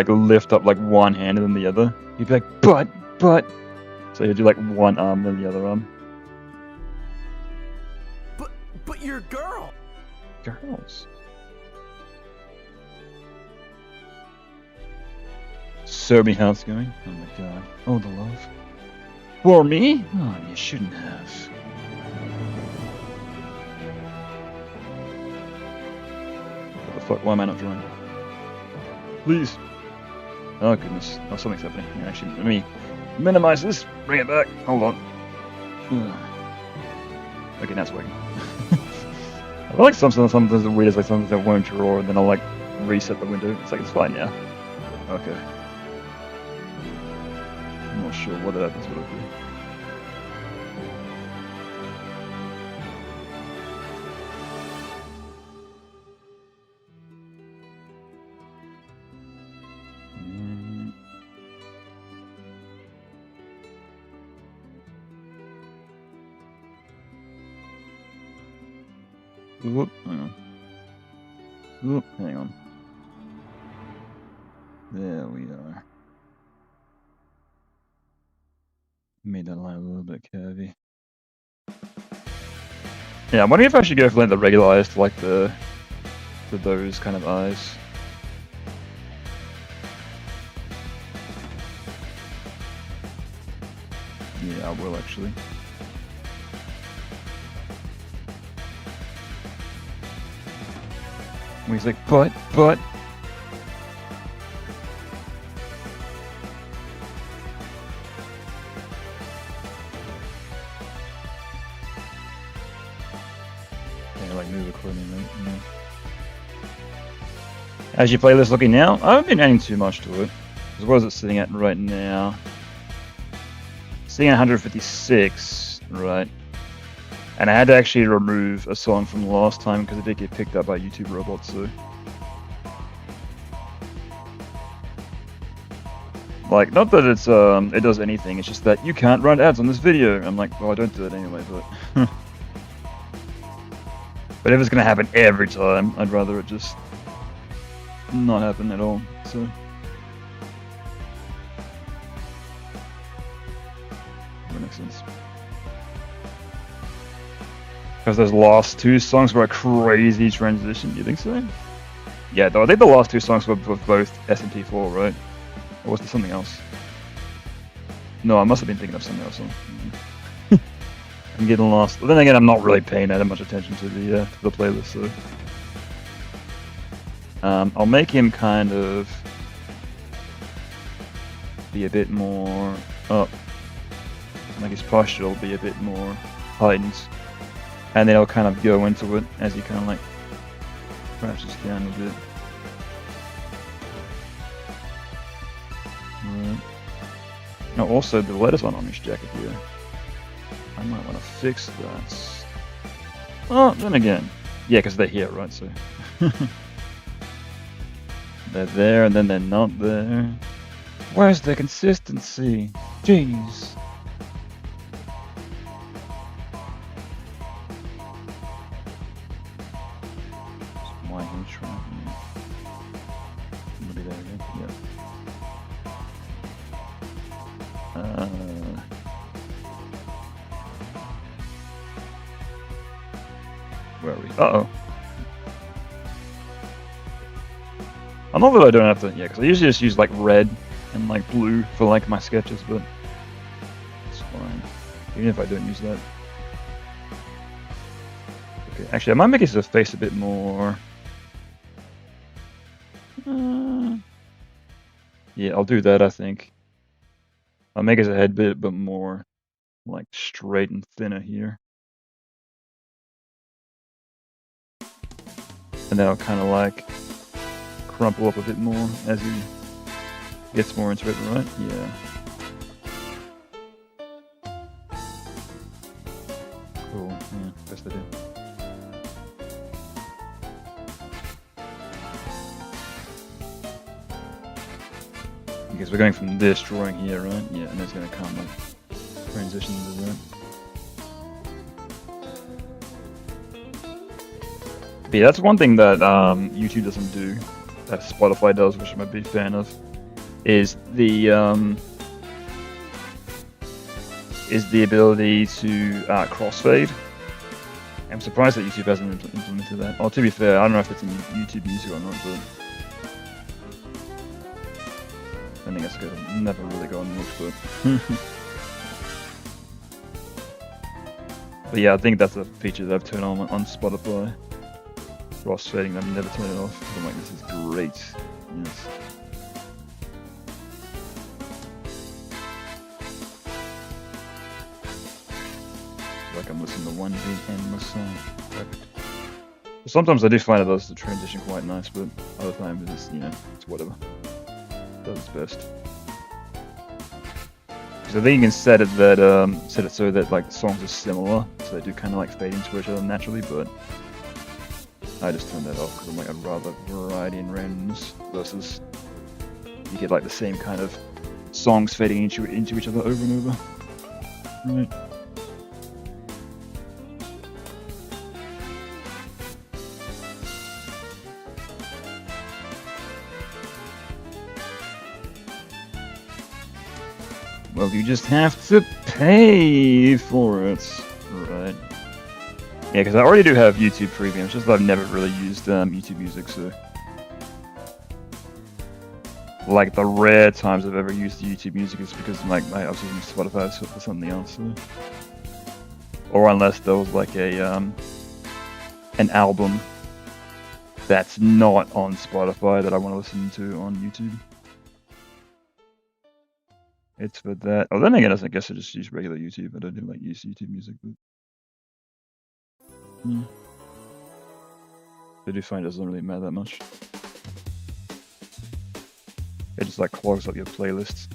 lift up like one hand and then the other. You'd be like, but. So you do like one arm, then the other arm. But you're girl. Girls. Show me how it's going. Oh my god. Oh, the love. For me? Oh, you shouldn't have. What the fuck? Why am I not drawing? Please. Oh goodness. Oh, something's happening. Yeah, actually, let me minimize this. Bring it back. Hold on. Okay, now it's working. I feel like sometimes the weird is like sometimes I won't draw and then I'll like reset the window. It's like it's fine now. Okay. I'm not sure what that happens would it be. Whoop, hang on. Whoop, hang on. There we are. Made that line a little bit curvy. Yeah, I'm wondering if I should go for like the regular eyes to like the those kind of eyes. Yeah, I will actually. He's like, but. Yeah, like move accordingly, right? Yeah. As you play this looking now, I haven't been adding too much to it. Because what is it sitting at right now? Sitting at 156, right? And I had to actually remove a song from last time because it did get picked up by YouTube robots, so... Like, not that it's, it does anything, it's just that you can't run ads on this video. I'm like, well, I don't do it anyway, but... But if it's gonna happen every time, I'd rather it just... not happen at all, so... That makes sense. Because those last two songs were a crazy transition, you think so? Yeah, though I think the last two songs were both SMT4, right? Or was there something else? No, I must have been thinking of something else. I'm getting lost. But then again, I'm not really paying that much attention to the playlist, so... I'll make him kind of... be a bit more up. Like his posture will be a bit more heightened. And then I'll kind of go into it as he kind of like crouches down a bit. Right. Now also the letters on his jacket here. I might want to fix that. Oh, then again. Yeah, because they're here, right? So they're there and then they're not there. Where's the consistency? Jeez. Why he's trying? Somebody there again? Yeah. Where are we? Uh-oh. I know that I don't have to, yeah, because I usually just use like red and like blue for like my sketches, but it's fine. Even if I don't use that. Okay, actually I might make his face a bit more... yeah, I'll do that, I think. I'll make his head a bit more like straight and thinner here. And then I'll kind of like crumple up a bit more as he gets more into it, right? Yeah. Cool, yeah, best I do. Because we're going from this drawing here, right? Yeah, and it's going to come like transition into that. But yeah, that's one thing that YouTube doesn't do, that Spotify does, which I'm a big fan of, is the is the ability to crossfade. I'm surprised that YouTube hasn't implemented that. Oh, to be fair, I don't know if it's in YouTube Music or not, but I think that's good. Never really got on much, but yeah, I think that's a feature that I've turned on Spotify. Crossfading, I've never turned it off. I'm like, this is great. Yes. Like I'm listening to one big endless song. Perfect. Sometimes I do find it does the transition quite nice, but other times it's, you know, it's whatever. Does its best. So I think you can set it that set it so that like the songs are similar, so they do kind of like fade into each other naturally. But I just turned that off because I'm like, I'd rather variety and randomness versus you get like the same kind of songs fading into each other over and over. Right. Well, you just have to pay for it, right? Yeah, because I already do have YouTube Premium. It's just that I've never really used YouTube Music, so like the rare times I've ever used YouTube Music is because like I was using Spotify for something else, so. Or unless there was like a an album that's not on Spotify that I want to listen to on YouTube. It's for that. Oh, then again, I guess I just use regular YouTube. I don't do like use YouTube Music, but I do find it doesn't really matter that much. It just like clogs up your playlists.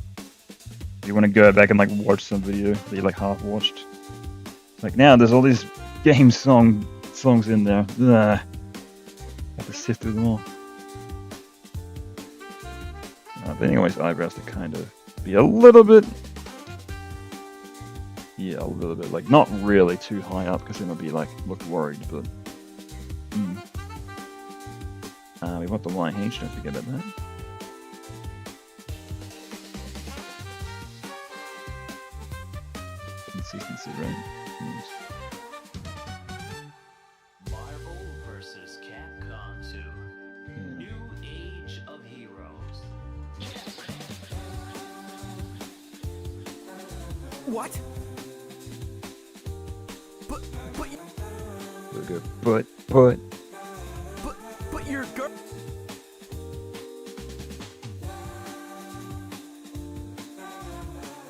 If you want to go back and like watch some video that you like half watched, like now there's all these game songs in there. Ugh. I have to sift through them all. But anyways, eyebrows to kind of be a little bit, yeah, a little bit, like not really too high up because then I'll be like look worried, but we want the YH, don't forget about that. Consistency, right? Yes. Marvel vs. Capcom 2. Yeah. New Age of Heroes. What? But your girl.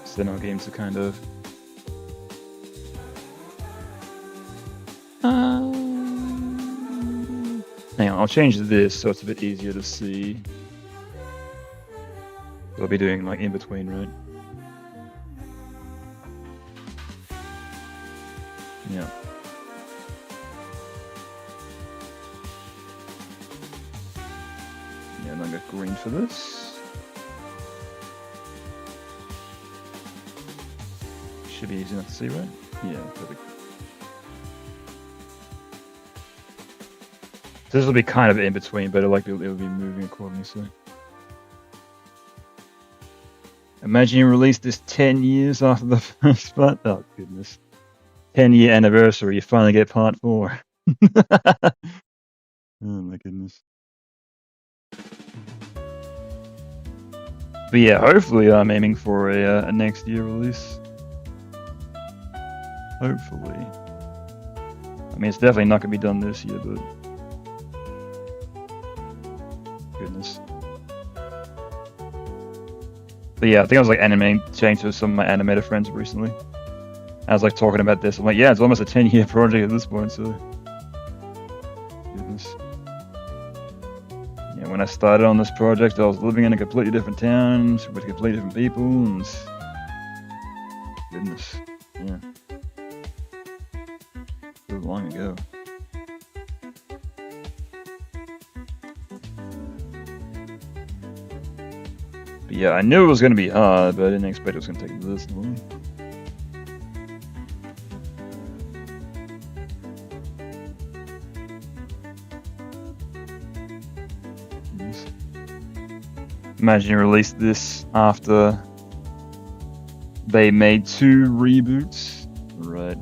Cinema games are kind of hang on, I'll change this so it's a bit easier to see. I'll be doing like in between, right? Yeah. Yeah, and I got green for this. Should be easy enough to see, right? Yeah, perfect. So this will be kind of in between, but it'll be moving accordingly, so. Imagine you release this 10 years after the first part. Oh, goodness. 10-year anniversary, you finally get part 4. Oh my goodness. But yeah, hopefully I'm aiming for a next year release. Hopefully. I mean, it's definitely not going to be done this year, but... Goodness. But yeah, I think I was like chatting to some of my animator friends recently. I was like talking about this. I'm like, yeah, it's almost a 10-year project at this point, so... Goodness. Yeah, when I started on this project, I was living in a completely different town, with completely different people, and... Goodness. Yeah. So long ago. But yeah, I knew it was going to be hard, but I didn't expect it was going to take this long. Imagine you release this after they made 2 reboots. Right.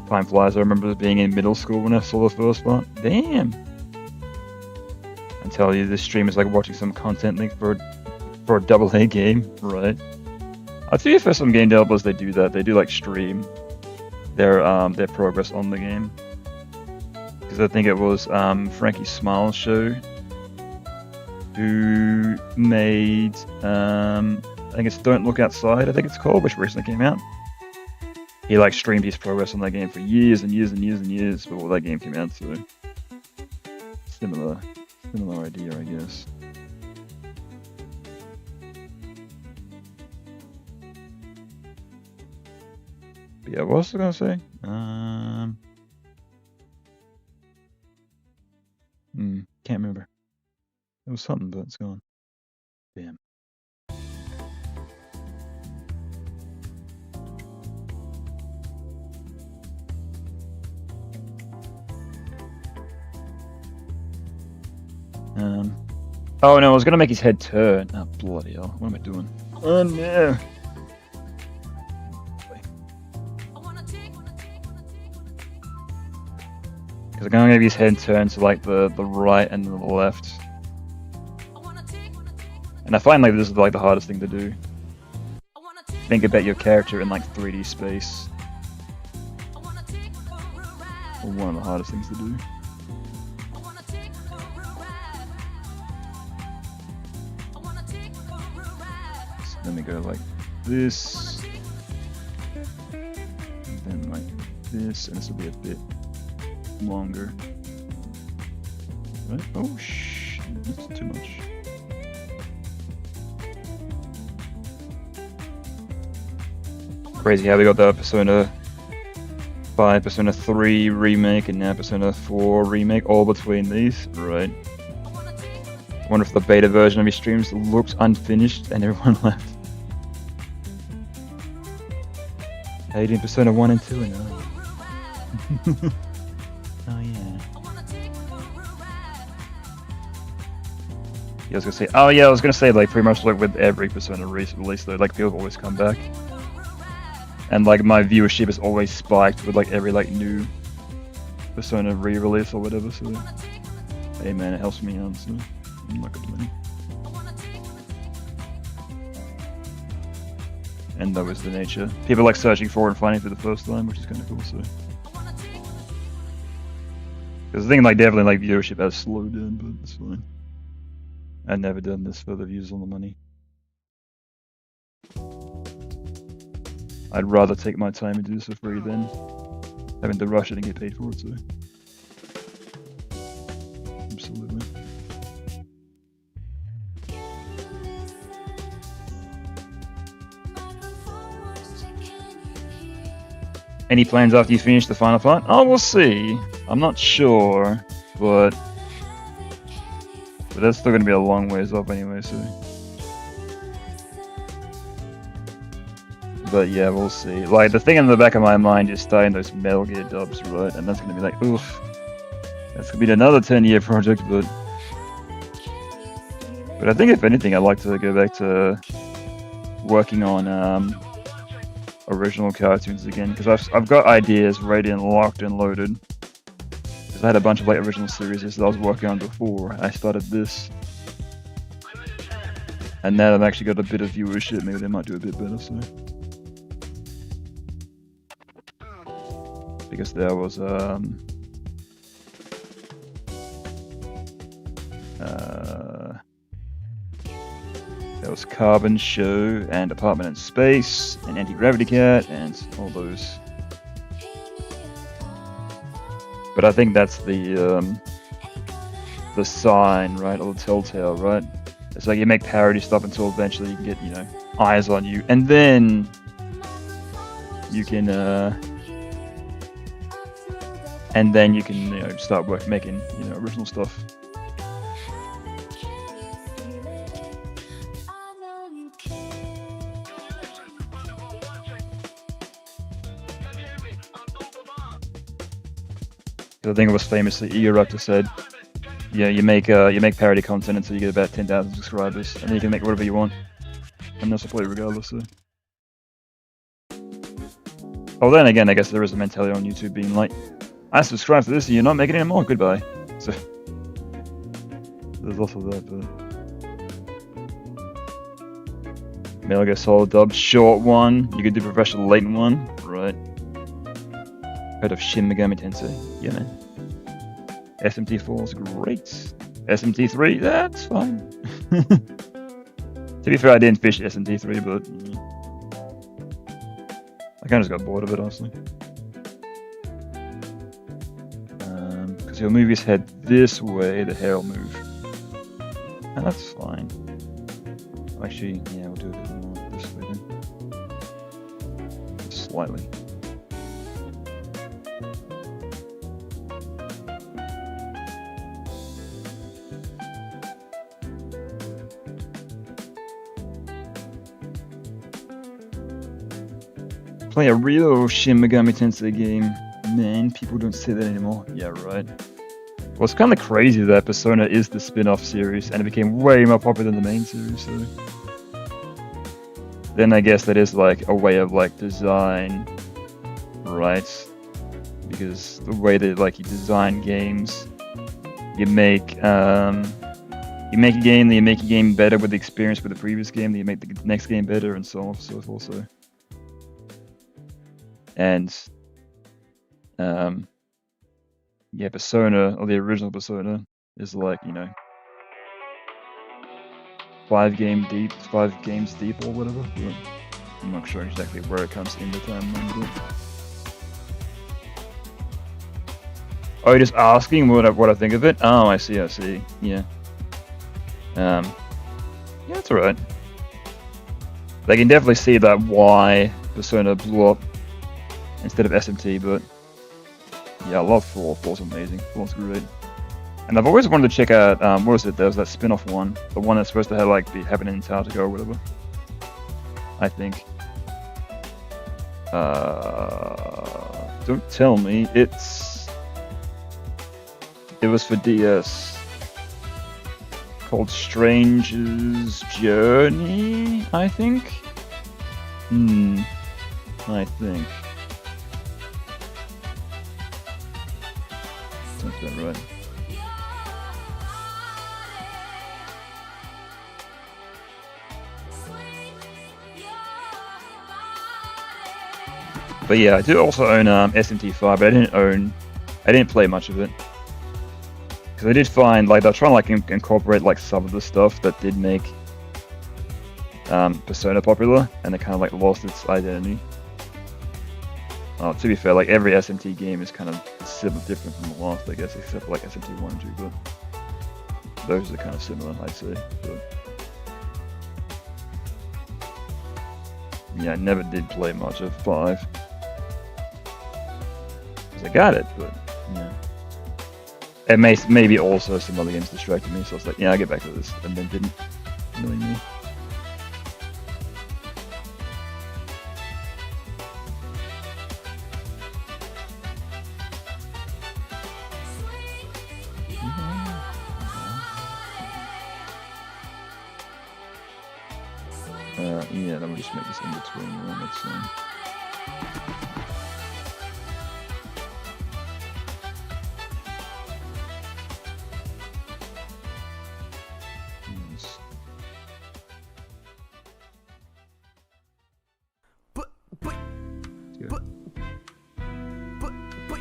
Time flies. I remember being in middle school when I saw the first one. Damn. I tell you, this stream is like watching some content link for a AA game. Right. I think for some game developers they do that. They do like stream their progress on the game. Because I think it was Frankie Smiles show who made I think it's Don't Look Outside, I think it's called, which recently came out. He like streamed his progress on that game for years and years and years and years before that game came out, so similar idea, I guess. But yeah, what was I gonna say? Can't remember. It was something, but it's gone. Damn. Oh no, I was gonna make his head turn. Oh bloody hell! What am I doing? Oh no! Because I'm gonna make his head turn to like the right and the left. And I find like this is like the hardest thing to do. Think about your character in like 3D space. Or one of the hardest things to do. So then we go like this. And then like this, and this will be a bit longer. Right? Oh shh, that's too much. Crazy how we got the Persona 5, Persona 3 remake, and now Persona 4 remake, all between these. Right. I wonder if the beta version of his streams looks unfinished and everyone left. Hating Persona 1 and 2 and oh. Oh yeah. Yeah, I was gonna say. Oh yeah, I was gonna say like pretty much like with every Persona release though, like people always come back, and like my viewership is always spiked with like every like new Persona re-release or whatever. So hey man, it helps me out. So I'm not complaining. And that was the nature. People like searching for and finding it for the first time, which is kind of cool. So. Because I think like definitely like viewership has slowed down, but it's fine. I've never done this for the views on the money. I'd rather take my time and do this for free than having to rush it and get paid for it, so. Absolutely. Any plans after you finish the final part? Oh, we'll see. I'm not sure, but that's still going to be a long ways off anyway, so. But yeah, we'll see. Like, the thing in the back of my mind is starting those Metal Gear dubs, right? And that's going to be like, oof. That's going to be another 10-year project, but I think if anything, I'd like to go back to working on original cartoons again, because I've got ideas ready and locked and loaded. Because I had a bunch of like original series that I was working on before I started this, and now I've actually got a bit of viewership. Maybe they might do a bit better. So, because there was there was Carbon Show and Apartment in Space and Anti-Gravity Cat and all those. But I think that's the sign, right, or the telltale, right? It's like you make parody stuff until eventually you can get, you know, eyes on you, and then you can, you know, start making, you know, original stuff. I think it was famously Earuptor said, "Yeah, you make parody content until you get about 10,000 subscribers, and then you can make whatever you want." And enough to play regardless. So. Oh, then again, I guess there is a mentality on YouTube being like, I subscribe to this and you're not making any more. Goodbye. So there's also that. But Metal Gear Solid dub, short one. You could do professional late one, right? Heard of Shin Megami Tensei? Yeah, man. SMT4 is great. SMT3, that's fine. To be fair, I didn't fish SMT3, but I kind of just got bored of it, honestly. Because he'll move his head this way, the hair will move. And that's fine. Actually, yeah, we'll do a bit more this way then. Slightly. Play a real Shin Megami Tensei game. Man, people don't say that anymore. Yeah, right. Well, it's kind of crazy that Persona is the spin-off series, and it became way more popular than the main series, so... Then I guess that is like a way of like design, right? Because the way that like you design games, you make a game, then you make a game better with the experience with the previous game, then you make the next game better, and so on and so forth. So. And yeah, Persona, or the original Persona, is like, you know, 5 games deep or whatever. But I'm not sure exactly where it comes in the timeline. Oh, you're just asking what I think of it? Oh, I see. Yeah. Yeah, it's alright. They can definitely see that why Persona blew up instead of SMT, but yeah, I love 4. 4's amazing. 4's great. And I've always wanted to check out, what was it? There was that spin-off one. The one that's supposed to have, like, be happening in Antarctica or whatever. I think. Don't tell me. It was for DS. Called Stranger's Journey, I think? I think. Sounds about right. But yeah, I do also own SMT5, but I didn't play much of it. Because I did find, like, they're trying to like incorporate like some of the stuff that did make Persona popular, and it kind of like lost its identity. To be fair, like every SMT game is kind of similar, different from the last, I guess, except for like SMT 1 and 2, but those are kind of similar, I'd say. But yeah, I never did play much of 5. Because I got it, but yeah. And maybe also some other games distracted me, so I was like, yeah, I'll get back to this, and then didn't. Knowing me. Yeah, let me just make this in between one, that's fine. But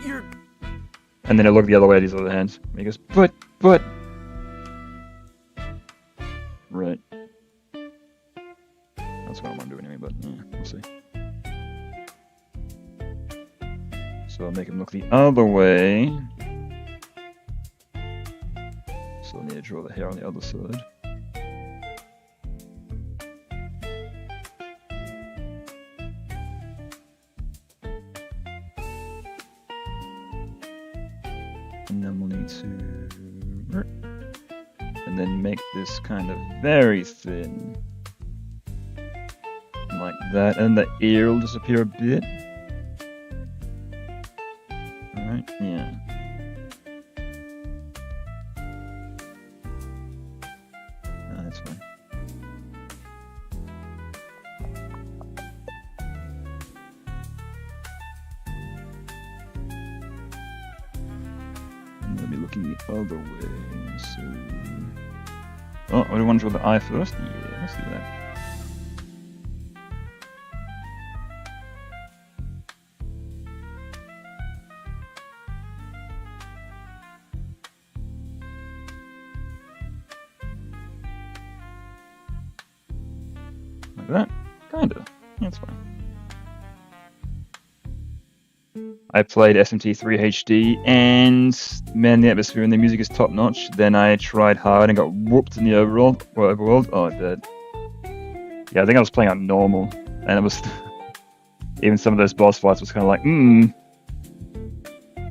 you're... And then I look the other way at his other hands. And he goes, but... Right. That's what I want to do anyway, but yeah, we'll see. So I'll make him look the other way. So I need to draw the hair on the other side. And then we'll need to... And then make this kind of very thin. Like that, and the ear will disappear a bit. Alright, yeah. That's fine. Let me looking the other way. So, oh, I want to draw the eye first. Yeah, let's do that. Like that? Kinda. Yeah, that's fine. I played SMT3 HD, and man, the atmosphere and the music is top notch. Then I tried hard and got whooped in the overworld. Oh, I'm dead. Yeah, I think I was playing on normal, and it was even some of those boss fights was kind of like,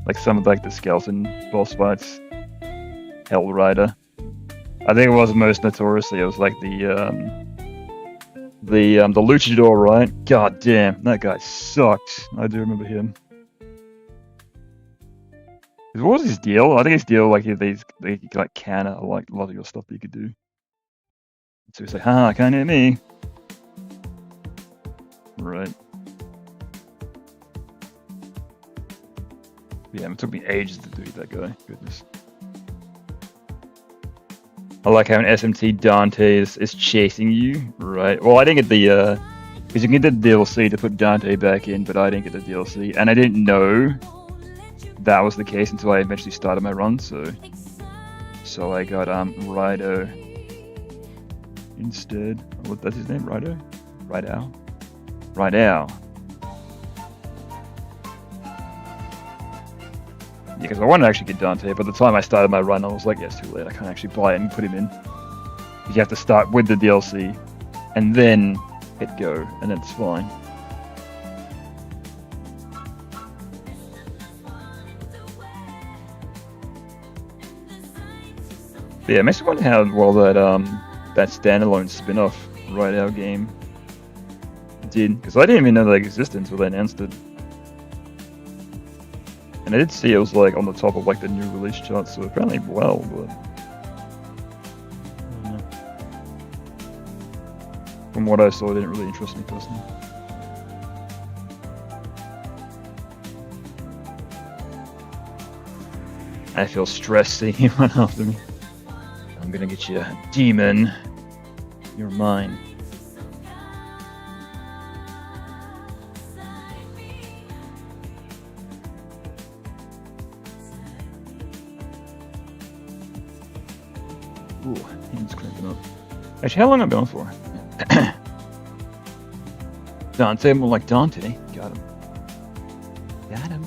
like some of like the skeleton boss fights. Hell Rider. I think it was most notoriously. It was like the luchador, right? God damn, that guy sucked. I do remember him. What was his deal? I think his deal, like, they could, like, counter, like, a lot of your stuff that you could do. So he's like, haha, can't hit me. Right. Yeah, it took me ages to do that guy. Goodness. I like how an SMT Dante is chasing you. Right. Well, I didn't get the, because you can get the DLC to put Dante back in, but I didn't get the DLC. And I didn't know that was the case until I eventually started my run, so I got Rido instead. What, that's his name? Rido? Rido? Rido. Yeah, because I wanted to actually get Dante, but at the time I started my run, I was like, yeah, it's too late. I can't actually buy it and put him in. You have to start with the DLC and then hit go, and then it's fine. Yeah, it makes me wonder how well that standalone spin-off Rideout game did, because I didn't even know they existed until they announced it. And I did see it was like on the top of like the new release charts, so apparently well, but I don't know. From what I saw, it didn't really interest me personally. I feel stressed seeing him run after me. I'm gonna get you, demon. You're mine. Ooh, hands cramping up. Actually, how long have I been on for? Dante, more like Dante. Got him. Got him.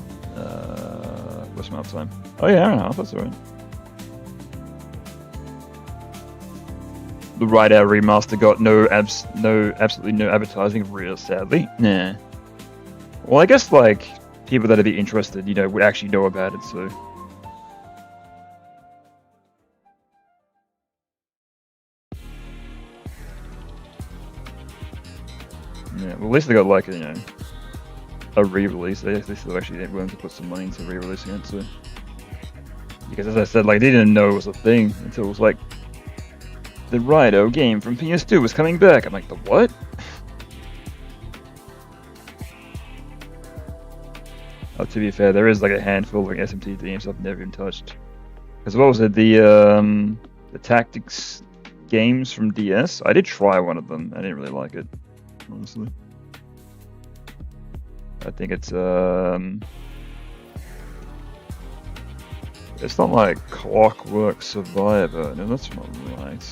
What's my uptime? Oh yeah, I don't know. That's alright. The Rideout remaster got absolutely no advertising, real sadly. Nah. Well, I guess like people that'd be interested, you know, would actually know about it. So. Yeah, well, at least they got like a re-release. They still actually willing to put some money into re-releasing it. So. Because as I said, like they didn't know it was a thing until it was like. The Rido game from PS2 was coming back. I'm like, the what? Oh, to be fair, there is like a handful of like, SMT games I've never even touched. Because what was it? The tactics games from DS? I did try one of them. I didn't really like it, honestly. I think it's not like Clockwork Survivor. No, that's not right.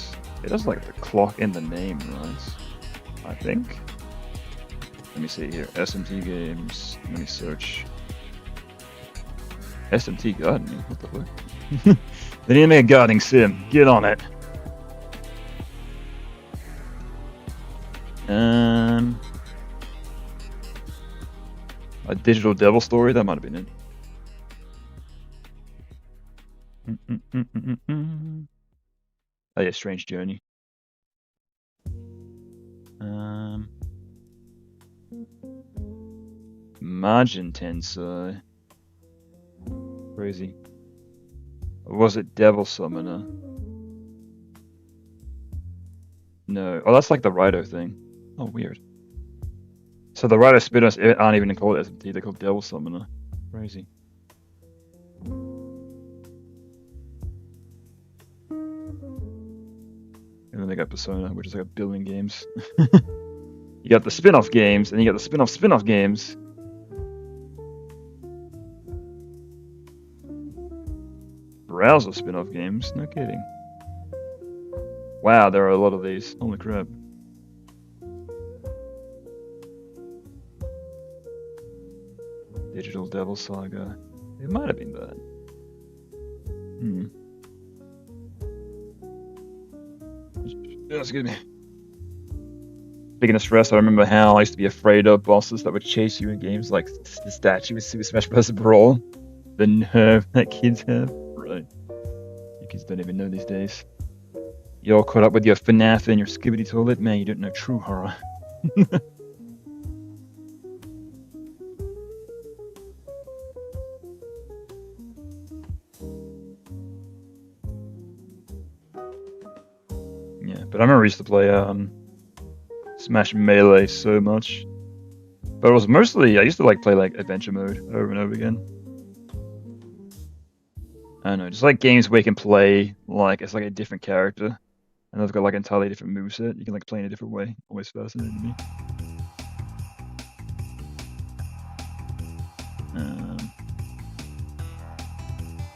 It does like the clock in the name, right? I think. Let me see here. SMT games. Let me search. SMT gardening? What the fuck? They need to make a gardening sim. Get on it. A digital devil story? That might have been it. Oh yeah, Strange Journey. Margin Tensei. Crazy. Or was it Devil Summoner? No. Oh, that's like the Rido thing. Oh, weird. So the Rido spin-offs aren't even called SMT, they're called Devil Summoner. Crazy. And then they got Persona, which is like a billion games. You got the spin-off games, and you got the spin-off games. Browser spin-off games? No kidding. Wow, there are a lot of these. Holy crap. Digital Devil Saga. It might have been that. Excuse me. Speaking of stress, I remember how I used to be afraid of bosses that would chase you in games like the statue with Super Smash Bros. Brawl. The nerve that kids have. Right. You kids don't even know these days. You're all caught up with your FNAF and your Skibbity Toilet? Man, you don't know true horror. Yeah, but I remember I used to play Smash Melee so much. But it was mostly, I used to like play like adventure mode over and over again. I don't know, just like games where you can play like it's like a different character. And they've got like an entirely different moveset. You can like play in a different way. Always fascinated me.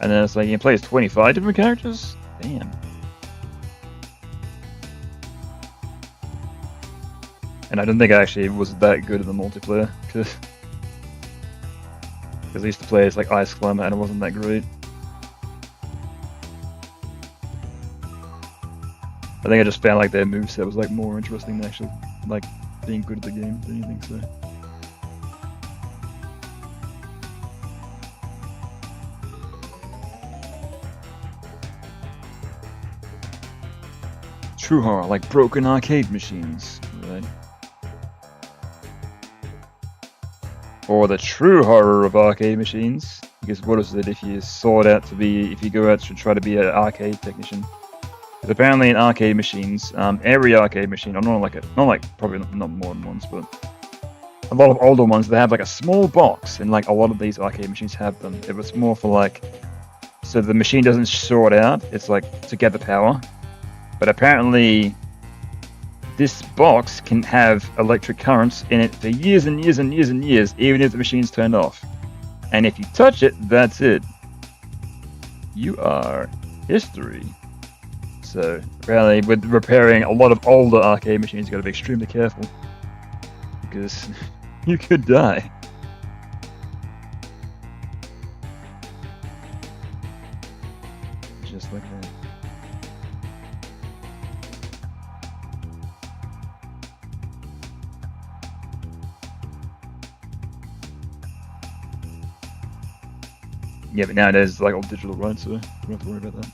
And then it's like you can play as 25 different characters? Damn. And I don't think I actually was that good at the multiplayer, because I used to play as like Ice Climber and it wasn't that great. I think I just found like their moveset was like more interesting than actually like being good at the game than anything, so. True horror, like broken arcade machines, right? Or the true horror of arcade machines, because what is it if you if you go out to try to be an arcade technician? Because apparently in arcade machines, every arcade machine, or probably not more than once, but a lot of older ones, they have like a small box, and like a lot of these arcade machines have them. It was more for like, so the machine doesn't short out, it's like to get the power. But apparently, this box can have electric currents in it for years and years and years and years, even if the machine's turned off. And if you touch it, that's it. You are history. So apparently, with repairing a lot of older arcade machines, you got to be extremely careful, because you could die. Just like that. Yeah, but nowadays it's like all digital, right? So you don't have to worry about that.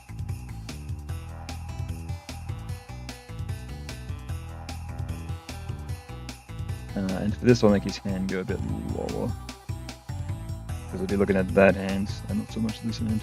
And for this, I'll make his hand go a bit lower, because I'll be looking at that hand and not so much this hand.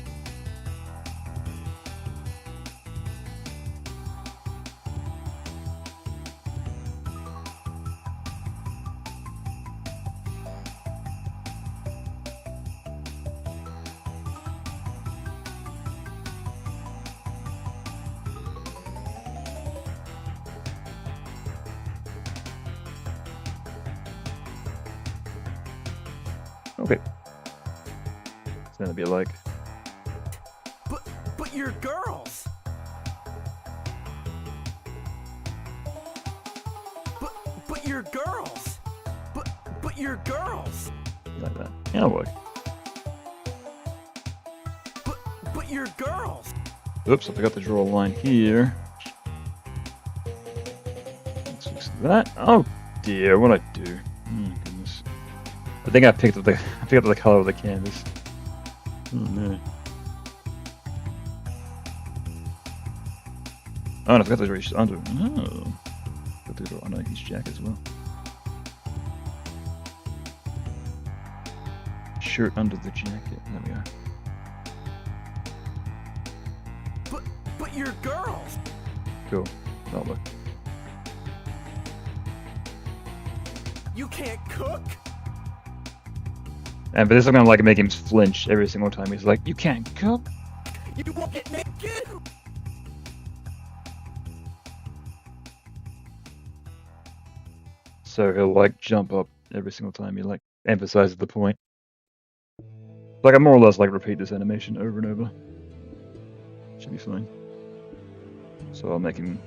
Okay. So that'll be like. But you're girls. But you're girls. But you're girls. Like that. Yeah, that'll work. But you're girls. Oops, I forgot to draw a line here. Let's fix that. Oh dear, what'd I do? Oh goodness. I think I picked up the color of the canvas. Oh no. Oh, and I forgot to draw under. Oh. Got to draw under his jacket as well. Shirt under the jacket. There we go. But you're girls. Cool. That'll look. You can't cook. And but this is gonna like make him flinch every single time. He's like, "You can't cook." You won't get naked. So he'll like jump up every single time he like emphasizes the point. Like I more or less like repeat this animation over and over. Should be fine. So I'll make him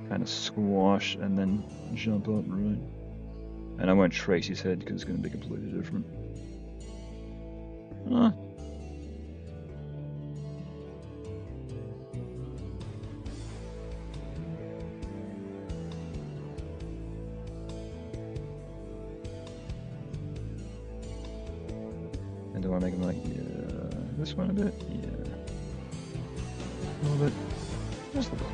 kind of squash and then jump up, right? And I won't trace his head because it's going to be completely different. And do I make him like this one a bit? Yeah. A little bit. Just a little.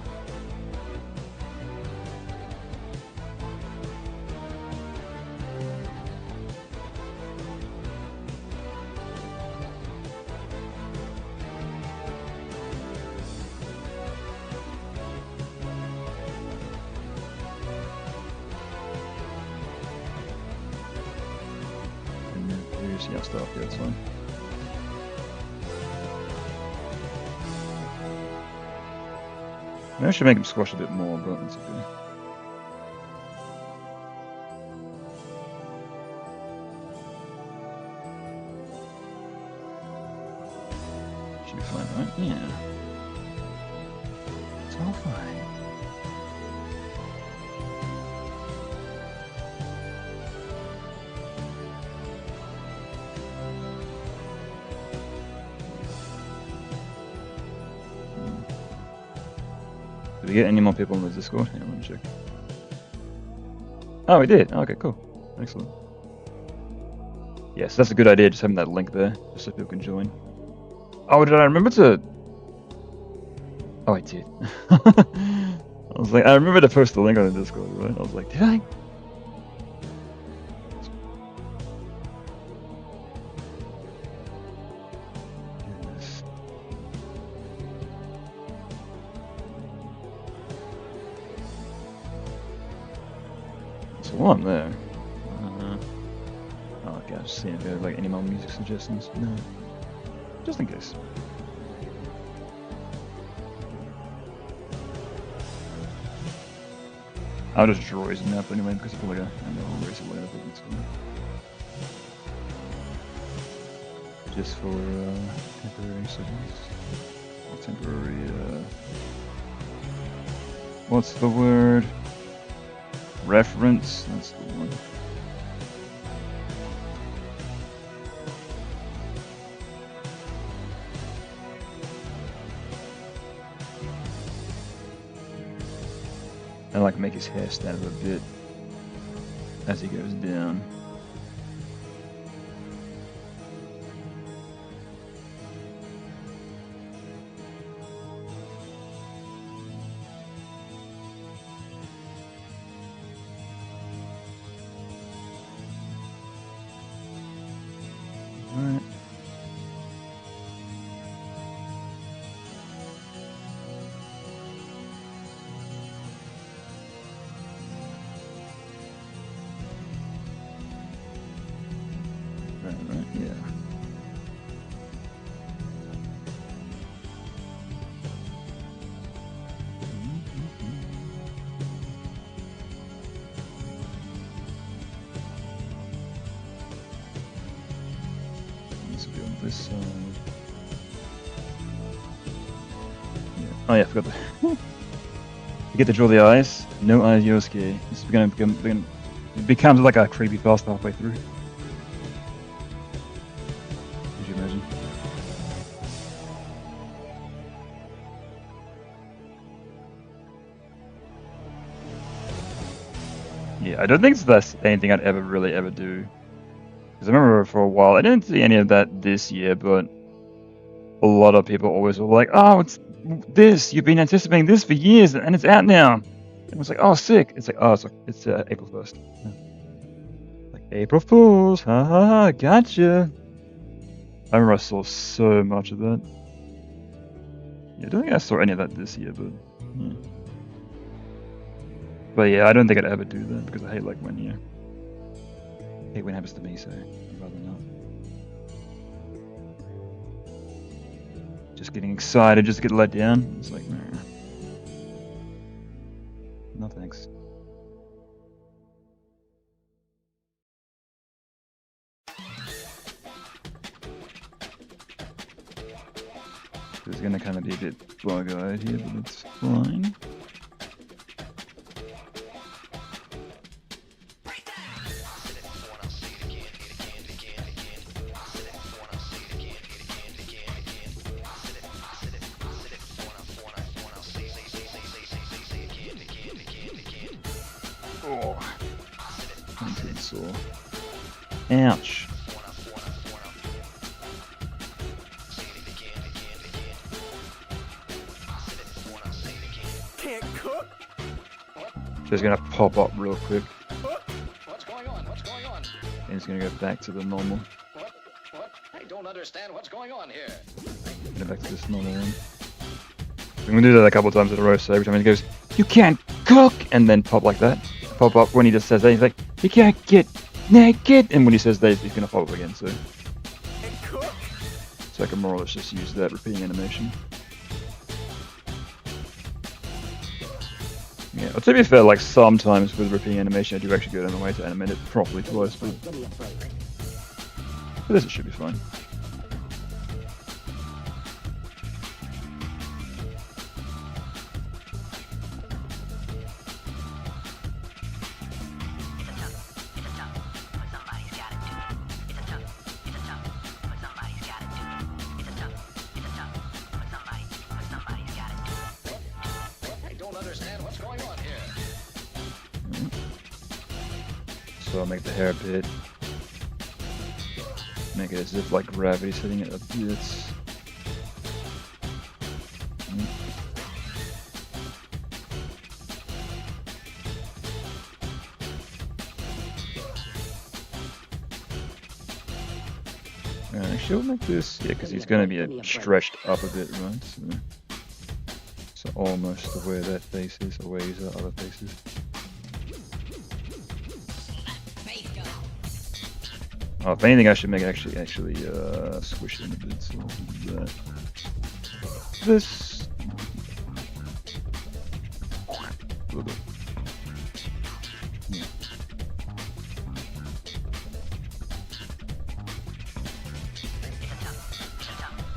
Yeah, stop. Yeah, that's fine. Maybe I should make him squash a bit more, but that's okay. Should be fine, right? Yeah. It's all fine. Did we get any more people on the Discord? Hang on, let me check. Oh, we did. Okay, cool. Excellent. Yes, that's a good idea, just having that link there, just so people can join. Oh, did I remember to... Oh, I did. I was like, I remember to post the link on the Discord, right? I was like, did I? Goodness. So while I'm there, oh, okay, I've just seen if there are like any more music suggestions. No, just in case. I'll just draw his map anyway because I feel like I know I'll race away. I think it's fine. Just for temporary settings. Or temporary. What's the word? Reference. That's the one. And like make his hair stand up a bit as he goes down. Alright. Right, yeah. This will be on this side. Yeah. Oh yeah, I forgot the. You get to draw the eyes. No eyes, Yosuke. This is gonna become. It becomes like a creepy fast halfway through. Could you imagine? Yeah, I don't think that's anything I'd ever do. Because I remember for a while, I didn't see any of that this year, but a lot of people always were like, oh, it's this, you've been anticipating this for years, and it's out now. And it was like, oh, sick. It's like, oh, it's April 1st. Yeah. Like, April Fools, ha ha ha, gotcha. I remember I saw so much of that. Yeah, I don't think I saw any of that this year, but yeah. But yeah, I don't think I'd ever do that, because I hate like when, yeah. I hate when it happens to me, so I'd rather not. Just getting excited, just get let down. It's like, nah. No thanks. It's gonna kind of be a bit bug-eyed here, but it's fine. Oh, I'm getting sore. Ouch. Can't cook? So it's gonna pop up real quick, What's going on? What's going on? and it's gonna go back to the normal. What? I don't understand what's going on here. Go back to this normal one. I'm gonna do that a couple of times in a row, so every time he goes, "You can't cook!" and then pop like that. Pop up when he just says that, he's like, "You can't get naked!" and when he says that, he's gonna pop up again, so. Can't cook? So I can more or less just use that repeating animation. Yeah, well, to be fair, like sometimes with repeating animation, I do actually go down the way to animate it properly twice, but for this it should be fine. I don't understand what's going on here. So I'll make the hair a bit. Make it as if like gravity's hitting it a bit. Actually, we'll make this, yeah, because he's going to be stretched up a bit, right? So almost the way that face is, or where his other face is. Oh, if anything, I should make it actually squish it in a bit. So I'll do that. This. A little bit. Yeah.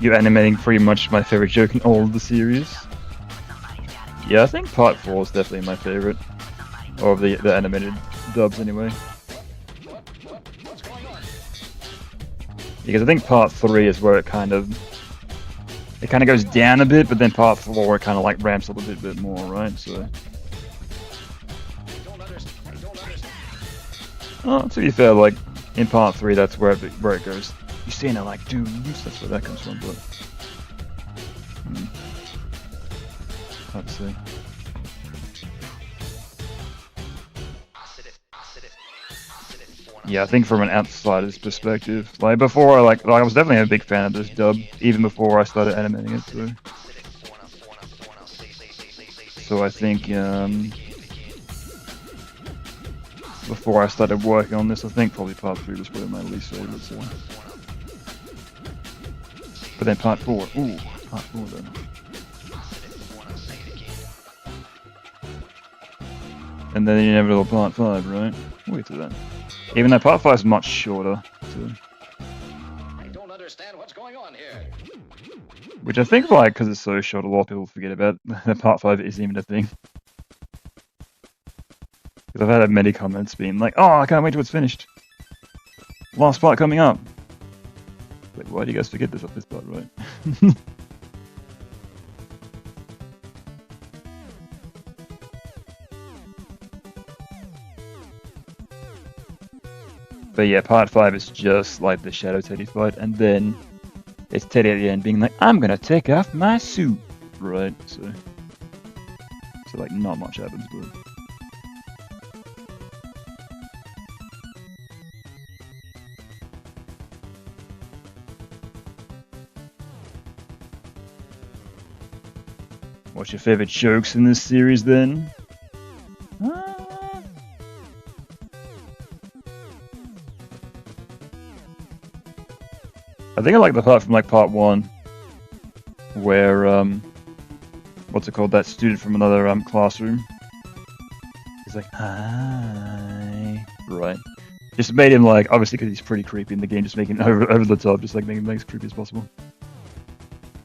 You're animating pretty much my favorite joke in all of the series. Yeah, I think part 4 is definitely my favorite. Or the animated dubs, anyway. Because I think part 3 is where it kind of goes down a bit, but then part 4 it kind of like ramps up a bit more, right? So. Oh, to be fair, like in part 3, that's where it goes. You seeing it like dudes? That's where that comes from, but. Hard to say. Yeah, I think from an outsider's perspective, like before, I was definitely a big fan of this dub, even before I started animating it. So I think before I started working on this, I think probably part 3 was probably my least favorite. So. But then part 4, ooh, part 4 then. And then the inevitable part 5, right? We'll get to that. Even though part 5 is much shorter. So. I don't understand what's going on here. Which I think, like, because it's so short, a lot of people forget about that part 5 isn't even a thing. Because I've had many comments being like, "Oh, I can't wait till it's finished. Last part coming up." Like, why do you guys forget this part, right? But yeah, part 5 is just like the Shadow Teddy fight, and then it's Teddy at the end being like, "I'm gonna take off my suit," right? So like not much happens, but. What's your favorite jokes in this series then? I think I like the part from like part 1 where what's it called, that student from another classroom. He's like, "Hi," right? Just made him like, obviously because he's pretty creepy in the game, just making him over the top, just like making him as creepy as possible.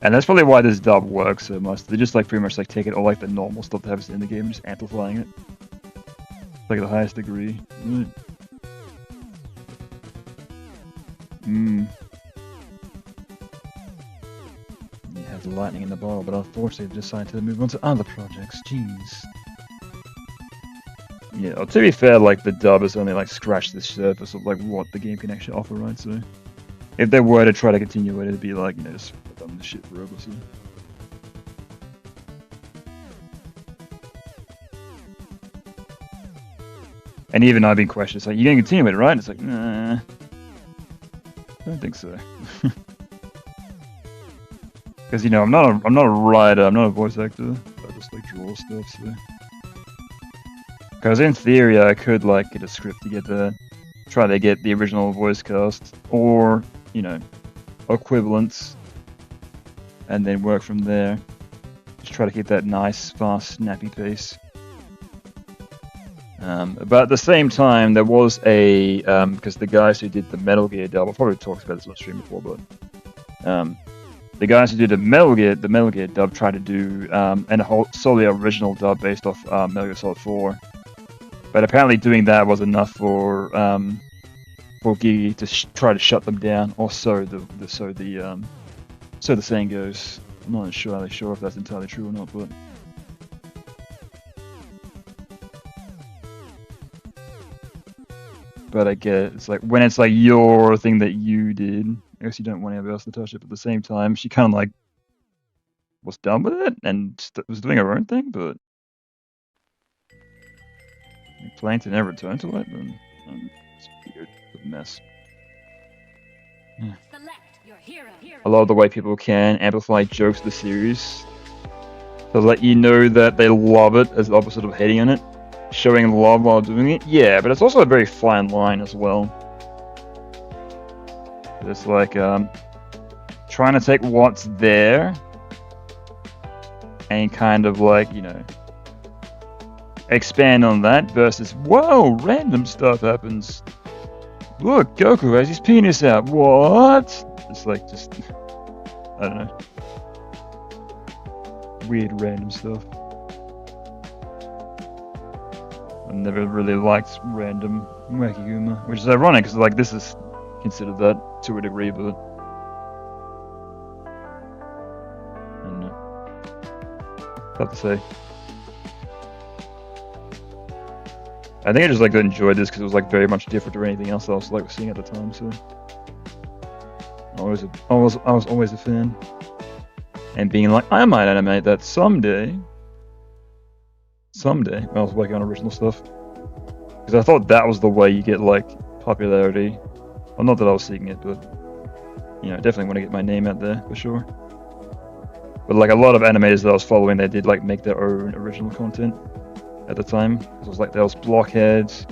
And that's probably why this dub works so much. They just like pretty much like taking all like the normal stuff that happens in the game and just amplifying it. Like the highest degree. You have the lightning in the bottle, but unfortunately they've decided to move on to other projects. Jeez. Yeah, well, to be fair, like the dub has only like scratched the surface of like what the game can actually offer, right? So if they were to try to continue it, it'd be like, you know, just done this shit forever, so. And even I've been questioned, it's like, you're gonna continue it, right? And it's like, nah. I don't think so. Because, you know, I'm not a writer, I'm not a voice actor. I just like draw stuff, so. Because in theory, I could like get a script together, try to get the original voice cast, or, you know, equivalents, and then work from there. Just try to keep that nice, fast, snappy pace. But at the same time, there was a, because the guys who did the Metal Gear dub, I've probably talked about this on stream before, but the guys who did the Metal Gear dub tried to do a whole solely original dub based off Metal Gear Solid 4. But apparently doing that was enough for Gigi to try to shut them down, or so the saying goes. I'm not entirely sure if that's entirely true or not, but I get it. It's like when it's like your thing that you did, I guess you don't want anybody else to touch it. But at the same time, she kind of like was done with it and was doing her own thing, but. Plan to never return to it, then it's weird. It's a mess. Yeah. I love the way people can amplify jokes of the series to let you know that they love it as the opposite of hating on it. Showing love while doing it, yeah, but it's also a very fine line as well. It's like trying to take what's there and kind of like, you know, expand on that versus, whoa, random stuff happens. Look, Goku has his penis out. What? It's like just, I don't know. Weird random stuff. I've never really liked random wacky humor, which is ironic because like this is considered that to a degree, but I don't know. Tough to say. I think I just like enjoyed this because it was like very much different to anything else I was like seeing at the time. So I was always a fan, and being like, I might animate that someday. When I was working on original stuff, because I thought that was the way you get like popularity. Well, not that I was seeking it, but you know, definitely want to get my name out there for sure. But like a lot of animators that I was following, they did like make their own original content at the time. It was like there was Blockheads,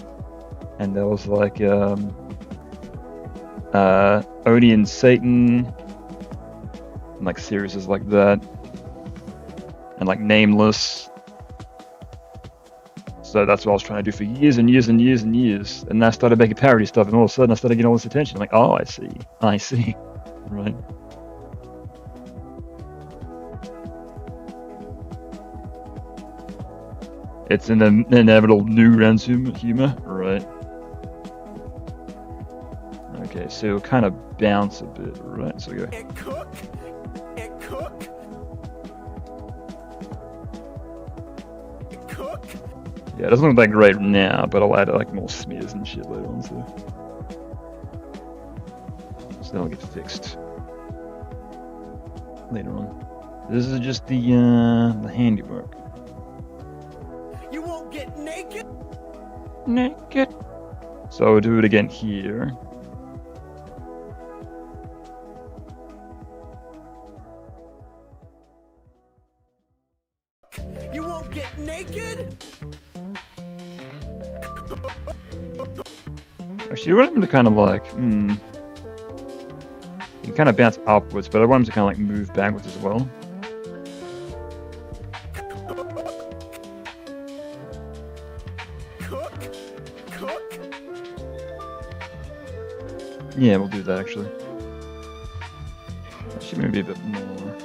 and there was like Oni and Satan, and like series like that, and like Nameless. So that's what I was trying to do for years and years and years and years. And then I started making parody stuff, and all of a sudden I started getting all this attention. I'm like, oh, I see, right. It's an inevitable new round humor, right? Okay, so it'll kind of bounce a bit, right? So we go. And cook. And cook. And cook. Yeah, it doesn't look that great now, but I'll add like more smears and shit later on, so that'll get fixed later on. This is just the handiwork. You won't get naked. Naked. So I'll do it again here. You won't get naked. Actually, I want him to kind of like, you can kind of bounce upwards, but I want him to kind of like move backwards as well. Cook. Yeah, we'll do that actually. Actually, maybe a bit more.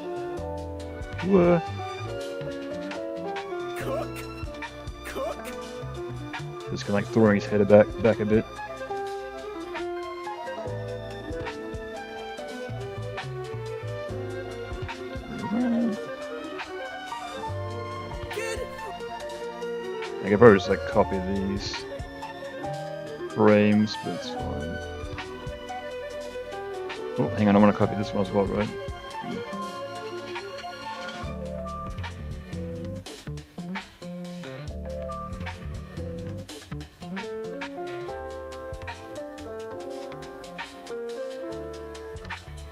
What? Cook. Just kind of like throwing his head back a bit. I could probably just like copy these frames, but it's fine. Oh, hang on, I want to copy this one as well, right?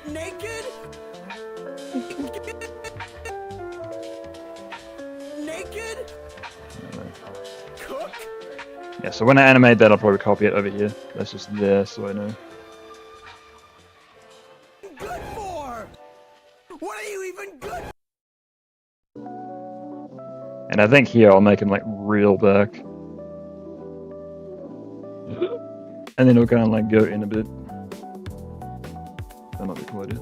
Naked? Naked? Cook? Yeah, so when I animate that, I'll probably copy it over here. That's just there, so I know. Good for? What are you even good And I think here I'll make him like real back. And then it'll kind of like go in a bit. That might be a cool idea.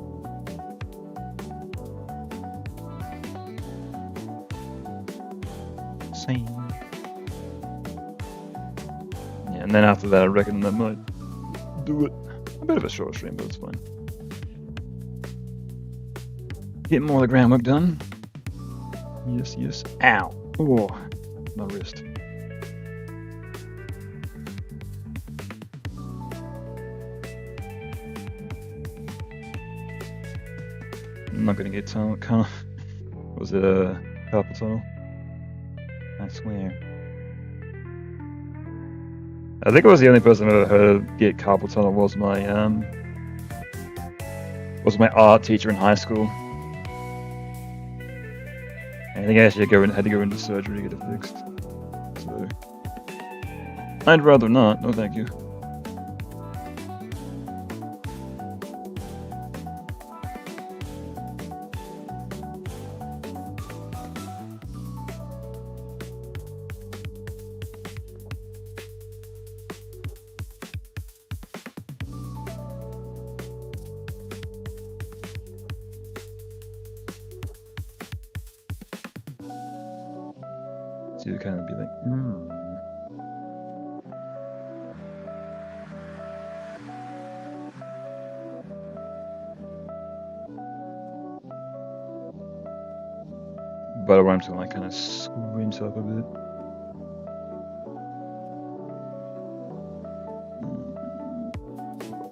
Same. Yeah, and then after that I reckon that might do it. A bit of a short stream, but it's fine. Get more of the groundwork done. Yes, yes. Ow. Oh, my wrist. I'm not gonna get tunnel. Was it a carpal tunnel? I swear. I think it was the only person I've ever heard get carpal tunnel was my art teacher in high school. I think I actually had to go into surgery to get it fixed. So I'd rather not. No, thank you. So you kind of be like, But I want him to like kind of screw himself a bit.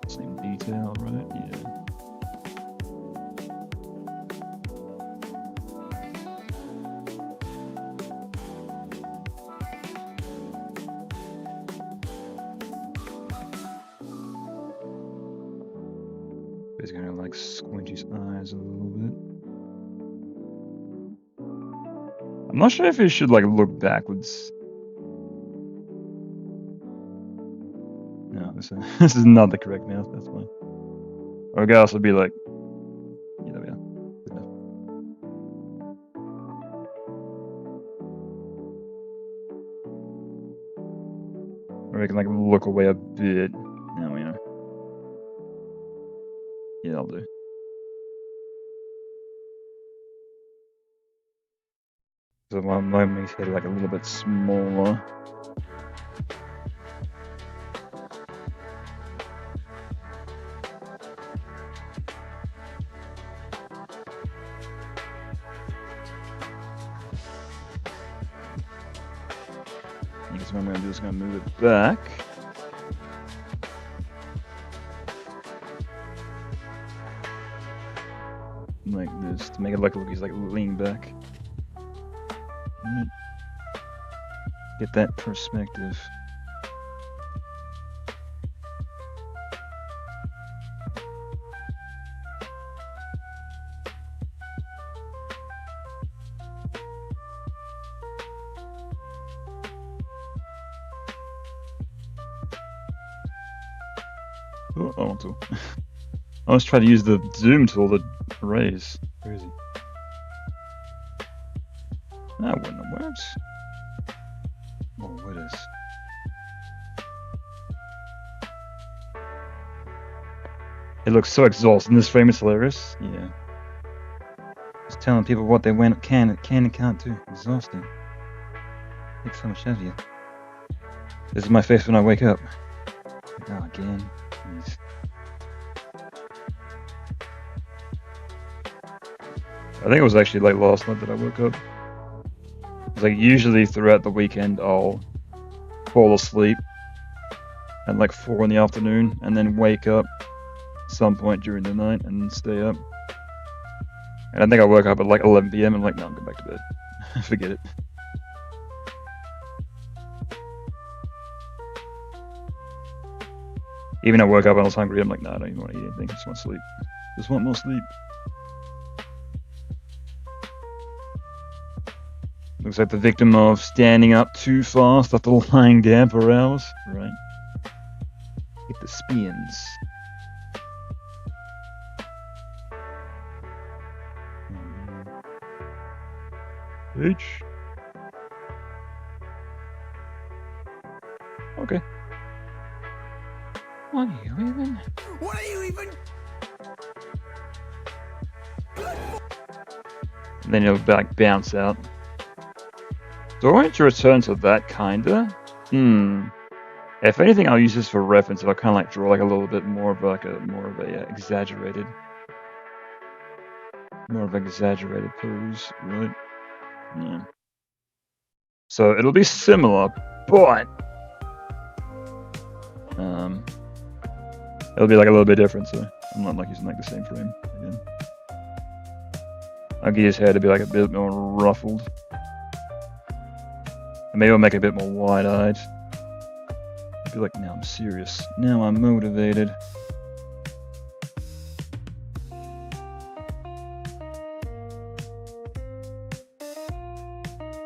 Same detail, right? Yeah. He's gonna like squint his eyes a little bit. I'm not sure if he should like look backwards. No, this is not the correct mouth, that's fine. Or a guy also be like, yeah, there we are. Good enough. Or we can like look away a bit. Now we know. Yeah, I'll do. So my makes head like a little bit smaller. I guess what I'm gonna do is gonna move it back. Like this to make it look like he's like leaning back. Get that perspective. Oh, I want to. I always try to use the zoom tool to erase. Crazy. That wouldn't have worked. Oh, what is? It looks so exhausted in this frame, it's hilarious. Yeah. It's telling people what they can and can't do. Exhausting. Takes so much out of you. This is my face when I wake up. Oh, again. Jeez. I think it was actually like last night that I woke up. It's like usually throughout the weekend I'll fall asleep at like 4 in the afternoon and then wake up some point during the night and stay up. And I think I woke up at like 11 PM and I'm like, no, I'm going back to bed. Forget it. Even I woke up and I was hungry, I'm like, no, I don't even want to eat anything, I just want to sleep. Just want more sleep. Looks like the victim of standing up too fast after lying down for hours. Right. Get the spins. H. Okay. What are you even? What are you even? And then he'll like bounce out. Do I want to return to that kinda? If anything, I'll use this for reference. If I kind of like draw like a little bit more of like a exaggerated, pose, right? Yeah. So it'll be similar, but it'll be like a little bit different. So I'm not like using like the same frame again. I'll get his hair to be like a bit more ruffled. Maybe I'll make it a bit more wide-eyed. I'll be like, now I'm serious. Now I'm motivated.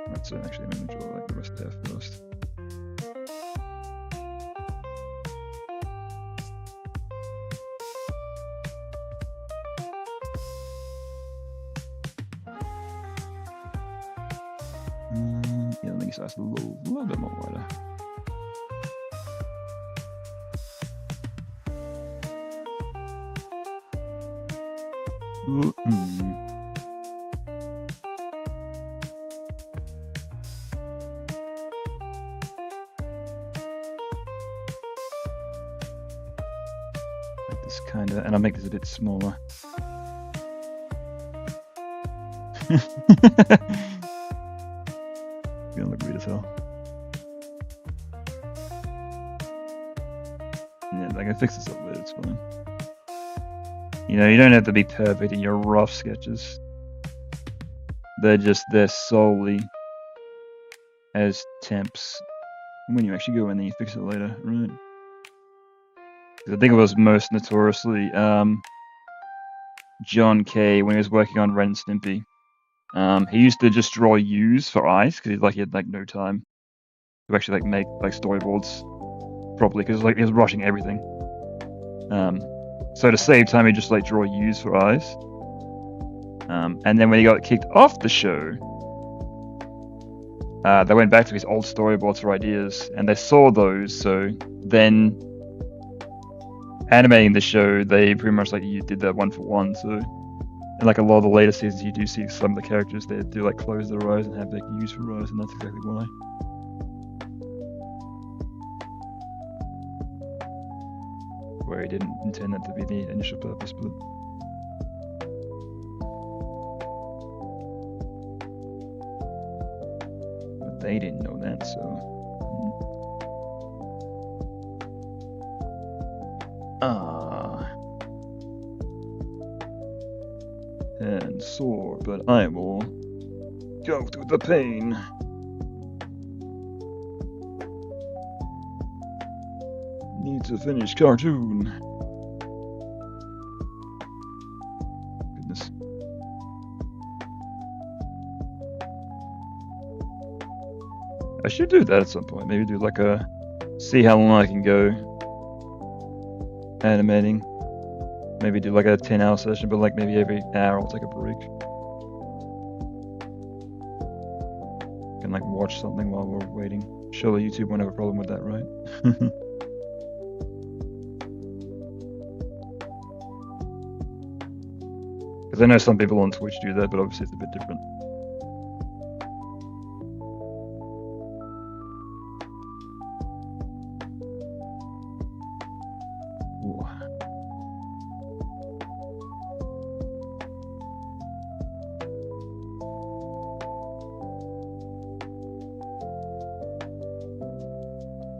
That's it. Actually, I'm going to draw like the rest of that first. Yeah, let me size a little bit more wider. Like this kind of, and I'll make this a bit smaller. Gonna look weird as hell. Yeah, I can fix this up later, it's fine. You know, you don't have to be perfect in your rough sketches. They're just there solely as temps. When you actually go in there, you fix it later, right? I think it was most notoriously John Kay when he was working on Ren and Stimpy. He used to just draw U's for eyes because he had like no time to actually like make like storyboards properly because like he was rushing everything. So to save time, he just like draw U's for eyes. And then when he got kicked off the show, they went back to his old storyboards for ideas, and they saw those. So then, animating the show, they pretty much like you did that one for one. So, in like a lot of the later seasons, you do see some of the characters they do like close their eyes and have like U's for eyes, and that's exactly why. Where he didn't intend that to be the initial purpose, but. They didn't know that, so. And sore, but I will go through the pain. Need to finish cartoon. Goodness. I should do that at some point. Maybe do like a see how long I can go animating. Maybe do like a 10-hour session, but like maybe every hour I'll take a break. Can like watch something while we're waiting. Surely YouTube won't have a problem with that, right? Because I know some people on Twitch do that, but obviously it's a bit different. Ooh.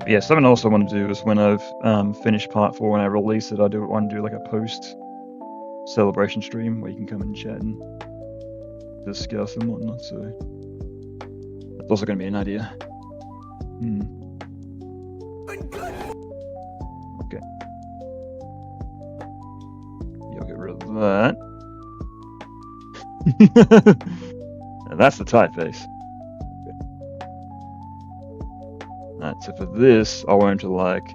Yeah, something else I want to do is when I've finished part 4, when I release it, I want to do like a post celebration stream where you can come and chat and discuss and whatnot. So that's also going to be an idea. Okay. You'll get rid of that. And that's the typeface. Alright, so for this, I want him to like,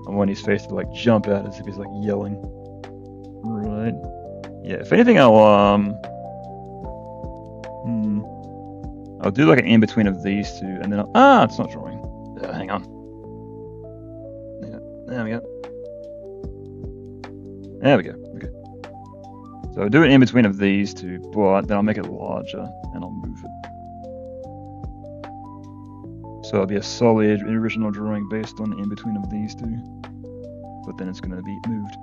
I want his face to like jump out as if he's like yelling. Right. Yeah, if anything, I'll do like an in-between of these two, and then it's not drawing. Hang on. Yeah, there we go. There we go. Okay. So I'll do an in-between of these two, but then I'll make it larger, and I'll move it. So it'll be a solid original drawing based on the in-between of these two, but then it's going to be moved.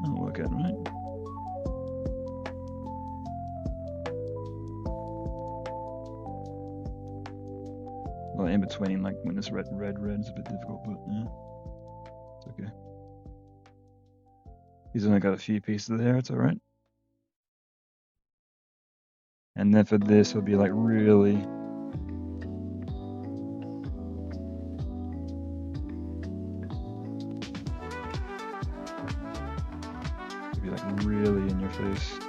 That'll work out, right? Well, in between, like when it's red, is a bit difficult, but yeah, it's okay. He's only got a few pieces there, it's alright. And then for this, it'll be like really. It'll be like really in your face.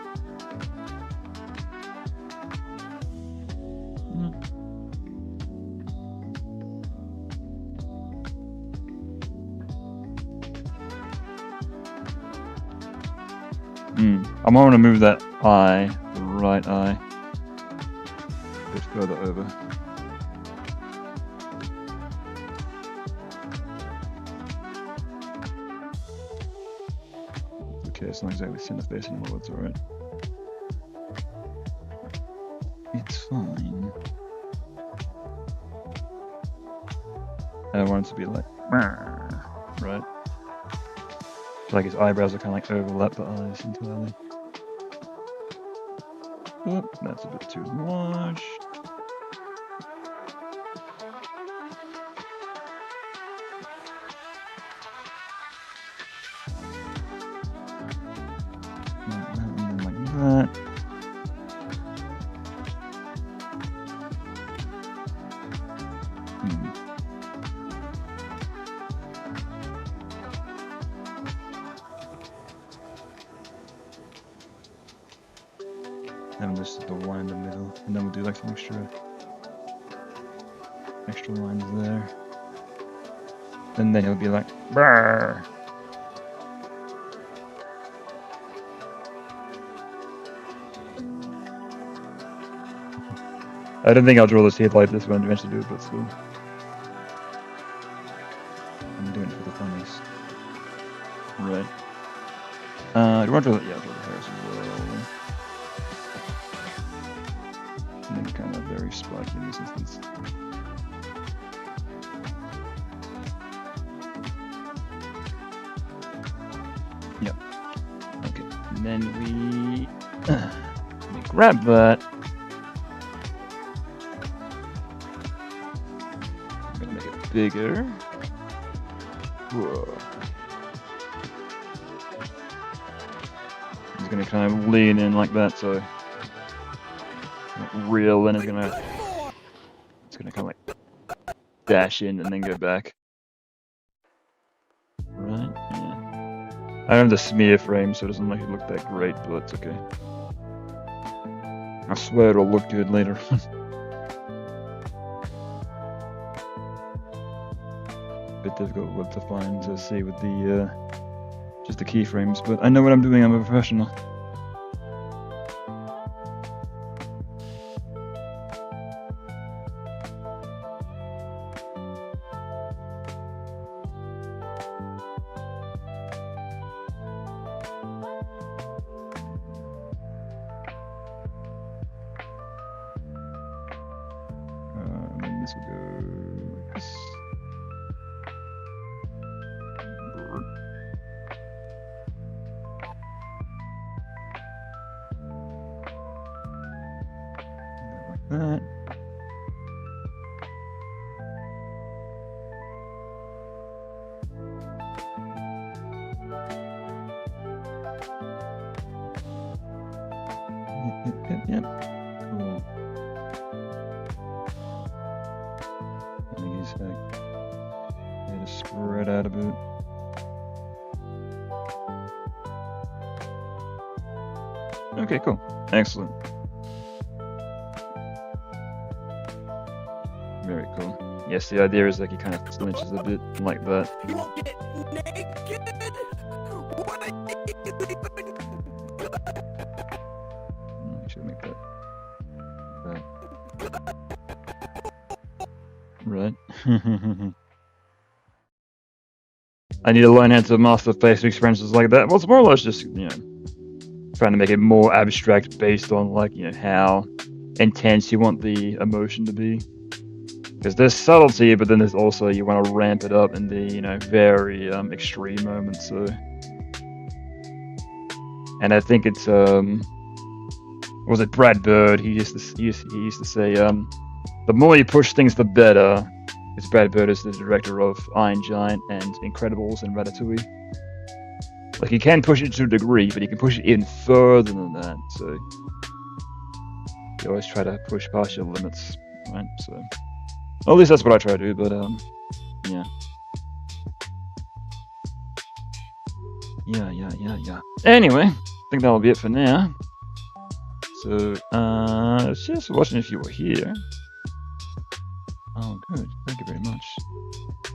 I might want to move that eye, the right eye, a bit further over. Okay, it's not exactly center face anymore, it's alright. It's fine. I want it to be like, right? Like his eyebrows are kind of like overlap the eyes entirely. Oh, that's a bit too large. Like that. And just the one in the middle, and then we'll do like some extra lines there. And then he'll be like, brrr. I don't think I'll draw this head like this when I eventually do it, but still. I'm doing it for the funnies. Right. Do you want to draw the, yeah, I'll draw the hair as well. And then kind of very spiky in this instance. Yep. Okay. And then we grab that. I'm gonna make it bigger. Whoa. He's gonna kind of lean in like that, so real, and it's gonna kind of like dash in and then go back. Right? Yeah. I have the smear frame, so it doesn't make it look that great, but it's okay. I swear it'll look good later on. Bit difficult to find to see with the just the keyframes, but I know what I'm doing. I'm a professional. this will go like this. Like that. Yep. Cool. I think he's need to spread out a bit. Okay, cool. Excellent. Very cool. Yes, the idea is like he kind of flinches a bit like that. You won't get naked. What are you even I should make that. Right. I need to learn how to master facial experiences like that. Well, it's more or less just, trying to make it more abstract based on, like, how intense you want the emotion to be. Because there's subtlety, but then there's also, you want to ramp it up in the, very extreme moments, so... And I think it's, was it Brad Bird? He used to say, the more you push things, the better. Because Brad Bird is the director of Iron Giant and Incredibles and Ratatouille. Like, you can push it to a degree, but you can push it even further than that, so... You always try to push past your limits, right? So... Well, at least that's what I try to do, but, yeah. Yeah. Anyway, I think that'll be it for now. So, it's just watching if you were here. Oh, good. Thank you very much.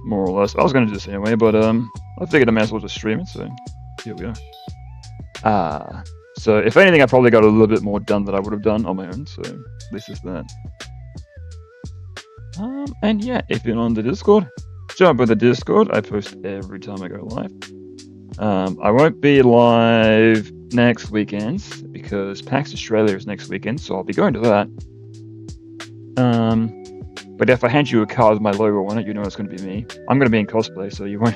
More or less. I was going to do this anyway, but, I figured I might as well just stream it, so here we are. So if anything, I probably got a little bit more done than I would have done on my own, so at least it's that. And yeah, if you're on the Discord, jump in the Discord. I post every time I go live. I won't be live next weekend because PAX Australia is next weekend, so I'll be going to that. But if I hand you a card with my logo on it, you know it's going to be me. I'm going to be in cosplay, so you won't...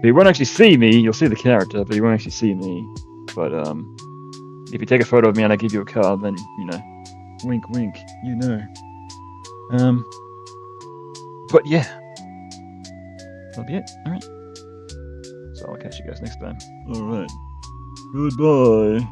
you won't actually see me. You'll see the character, but you won't actually see me. But if you take a photo of me and I give you a card, then, wink, wink, But yeah, that'll be it. All right. So I'll catch you guys next time. All right. Goodbye.